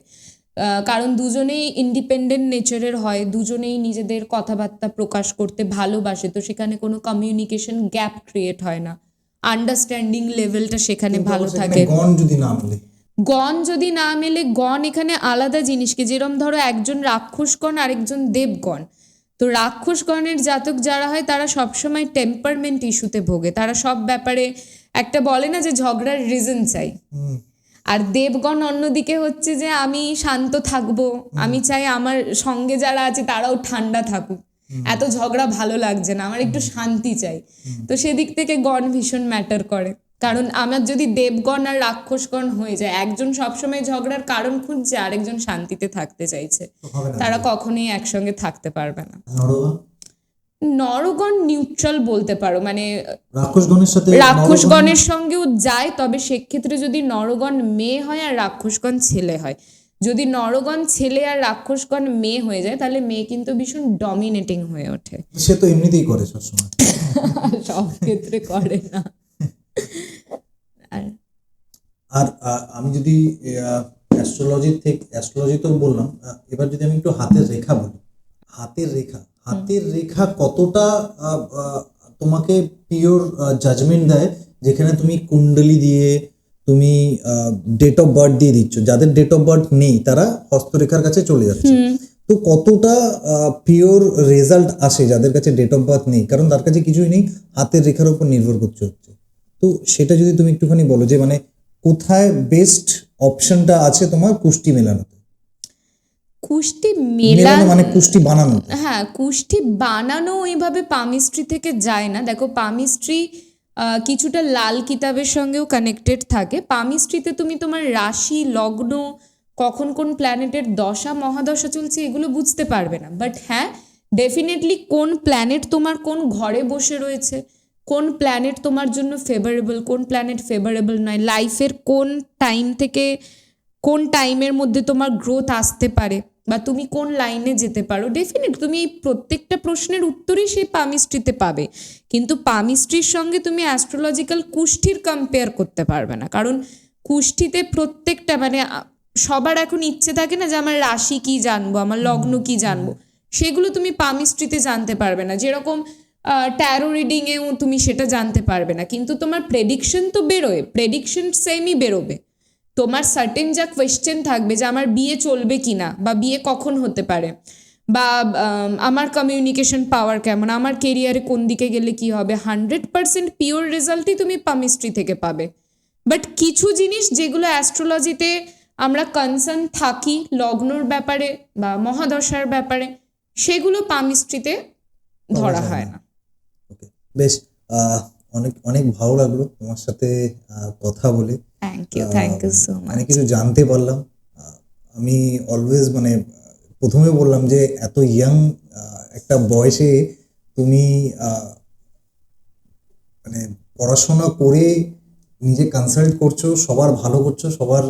[SPEAKER 1] কারণ দুজনেই ইন্ডিপেন্ডেন্ট নেচারের হয়, দুজনেই নিজেদের কথাবার্তা প্রকাশ করতে ভালোবাসে। তো সেখানে কোনো কমিউনিকেশন গ্যাপ ক্রিয়েট হয় না, আন্ডারস্ট্যান্ডিং লেভেলটা সেখানে ভালো থাকে।
[SPEAKER 2] গণ যদি না মেলে,
[SPEAKER 1] গণ এখানে আলাদা জিনিসকে, যেরকম ধরো একজন রাক্ষসগণ আরেকজন দেবগণ, তো রাক্ষসগণের জাতক যারা হয় তারা সবসময় টেম্পারমেন্ট ইস্যুতে ভোগে। তারা সব ব্যাপারে একটা বলে না যে ঝগড়ার রিজন চাই। আর দেবগণ অন্যদিকে হচ্ছে যে আমি শান্ত থাকবো, আমি চাই আমার সঙ্গে যারা আছে তারাও ঠান্ডা থাকুক, এত ঝগড়া ভালো লাগছে না, আমার একটু শান্তি চাই। তো সেদিক থেকে গণ ভীষণ ম্যাটার করে, কারণ আমার যদি দেবগণ আর রাক্ষসগণ হয়ে যায়, একজন সবসময় ঝগড়ার কারণ খুঁজছে, আরেকজন শান্তিতে থাকতে চাইছে, তারা কখনোই একসঙ্গে থাকতে পারবে না। নরগণ নিউট্রাল বলতে পারো, মানে রাক্ষসগণের সঙ্গেও যায়, তবে সেক্ষেত্রে যদি নরগণ মেয়ে হয় আর রাক্ষসগণ ছেলে হয়। যদি নরগণ ছেলে আর রাক্ষসগণ মেয়ে হয়ে যায় তাহলে মেয়ে কিন্তু ভীষণ ডমিনেটিং হয়ে ওঠে।
[SPEAKER 2] সে তো এমনিতেই করে সবসময়,
[SPEAKER 1] সব ক্ষেত্রে করে না।
[SPEAKER 2] আর আমি যদি অ্যাস্ট্রোলজি তো বললাম, এবার যদি আমি একটু হাতের রেখা বলি, হাতের রেখা কতটা তোমাকে পিওর জাজমেন্ট দেয়, যেখানে তুমি কুণ্ডলী দিয়ে তুমি ডেট অফ বার্থ দিয়ে দিচ্ছ, যাদের ডেট অফ বার্থ নেই তারা হস্তরেখার কাছে চলে যাচ্ছে, তো কতটা পিওর রেজাল্ট আসে যাদের কাছে ডেট অফ বার্থ নেই, কারণ তার কাছে কিছুই নেই, হাতের রেখার উপর নির্ভর করতে হচ্ছে। তো সেটা যদি তুমি একটুখানি বলো যে মানে কোথায় বেস্ট অপশনটা আছে তোমার কুষ্টি মেলানোতে?
[SPEAKER 1] কুষ্টি মেলানো
[SPEAKER 2] মানে কুষ্টি বানানো,
[SPEAKER 1] হ্যাঁ, কুষ্টি বানানো ওইভাবে পামিস্ট্রি থেকে যায় না। দেখো, পামিস্ট্রি কিছুটা লাল কিতাবের সঙ্গেও কানেক্টেড থাকে। পামিস্ট্রিতে তুমি তোমার রাশি লগ্ন, কখন কোন প্ল্যানেটের দশা মহাদশা চলছে এগুলো বুঝতে পারবে না, বাট হ্যাঁ ডেফিনেটলি কোন প্ল্যানেট তোমার কোন ঘরে বসে রয়েছে, কোন প্ল্যানেট তোমার জন্য ফেভারেবল, কোন প্ল্যানেট ফেভারেবল নয়, লাইফের কোন টাইম থেকে কোন টাইমের মধ্যে তোমার গ্রোথ আসতে পারে, বা তুমি কোন লাইনে যেতে পারো, ডেফিনেট তুমি এই প্রত্যেকটা প্রশ্নের উত্তরই সেই পামিস্ট্রিতে পাবে। কিন্তু পামিস্ট্রির সঙ্গে তুমি অ্যাস্ট্রোলজিক্যাল কুষ্ঠির কম্পেয়ার করতে পারবে না, কারণ কুষ্ঠিতে প্রত্যেকটা মানে সবার এখন ইচ্ছে থাকে না যে আমার রাশি কি জানবো, আমার লগ্ন কি জানবো, সেগুলো তুমি পামিস্ট্রিতে জানতে পারবে না। যেরকম ট্যারো রিডিংয়েও তুমি সেটা জানতে পারবে না, কিন্তু তোমার প্রেডিকশন তো বেরোয়, প্রেডিকশন সেমই বেরোবে। তোমার সার্টেন যা কোয়েশ্চেন থাকবে যে আমার বিয়ে চলবে কি না, বা বিয়ে কখন হতে পারে, বা আমার কমিউনিকেশন পাওয়ার কেমন, আমার কেরিয়ারে কোন দিকে গেলে কি হবে, 100% পিওর রেজাল্টই তুমি পামিস্ট্রি থেকে পাবে। বাট কিছু জিনিস যেগুলো অ্যাস্ট্রোলজিতে আমরা কনসার্ন থাকি লগ্নর ব্যাপারে বা মহাদশার ব্যাপারে, সেগুলো পামিস্ট্রিতে ধরা হয় না।
[SPEAKER 2] ওকে, বেশ, অনেক অনেক ভালো লাগলো তোমার সাথে কথা বলে।
[SPEAKER 1] Thank you so much.
[SPEAKER 2] অনেক কিছু জানতে পারলাম। আমি অলওয়েজ মানে প্রথমে বললাম যে এত ইয়াং একটা বয়সে তুমি মানে পড়াশোনা করে নিজে কনসাল্ট করছো, সবার ভালো করছো, সবার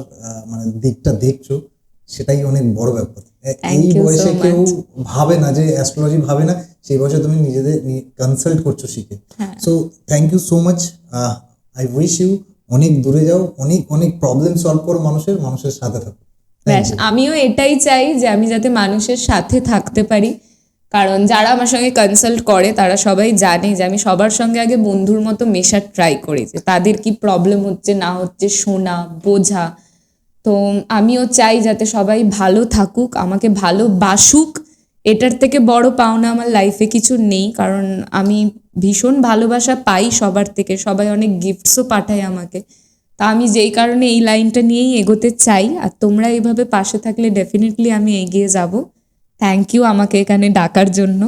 [SPEAKER 2] মানে দিকটা দেখছো, সেটাই অনেক বড় ব্যাপার। এই
[SPEAKER 1] you so
[SPEAKER 2] বয়সে কেউ
[SPEAKER 1] much.
[SPEAKER 2] ভাবে না যে অ্যাস্ট্রোলজি ভাবে না, সেই বয়সে তুমি নিজেদের কনসাল্ট করছো শিখে। So thank you so much. I wish you অনেক দূরে যাও, অনেক অনেক প্রবলেম সলভ করো, মানুষের সাথে থাকো।
[SPEAKER 1] ব্যাস, আমিও এটাই চাই যে আমি যাতে মানুষের সাথে থাকতে পারি, কারণ যারা আমার সঙ্গে কনসাল্ট করে তারা সবাই জানে যে আমি সবার সঙ্গে আগে বন্ধুর মতো মেশার ট্রাই করি, যে তাদের কি প্রবলেম হচ্ছে না হচ্ছে শোনা, বোঝা। তো আমিও চাই যাতে সবাই ভালো থাকুক, আমাকে ভালোবাসুক। এটার থেকে বড় পাওনা আমার লাইফে কিছু নেই, কারণ আমি ভীষণ ভালোবাসা পাই সবার থেকে, সবাই অনেক গিফটসও পাঠায় আমাকে। তা আমি যেই কারণে এই লাইনটা নিয়েই এগোতে চাই, আর তোমরা এইভাবে পাশে থাকলে ডেফিনেটলি আমি এগিয়ে যাব। থ্যাংক ইউ আমাকে এখানে ডাকার জন্য।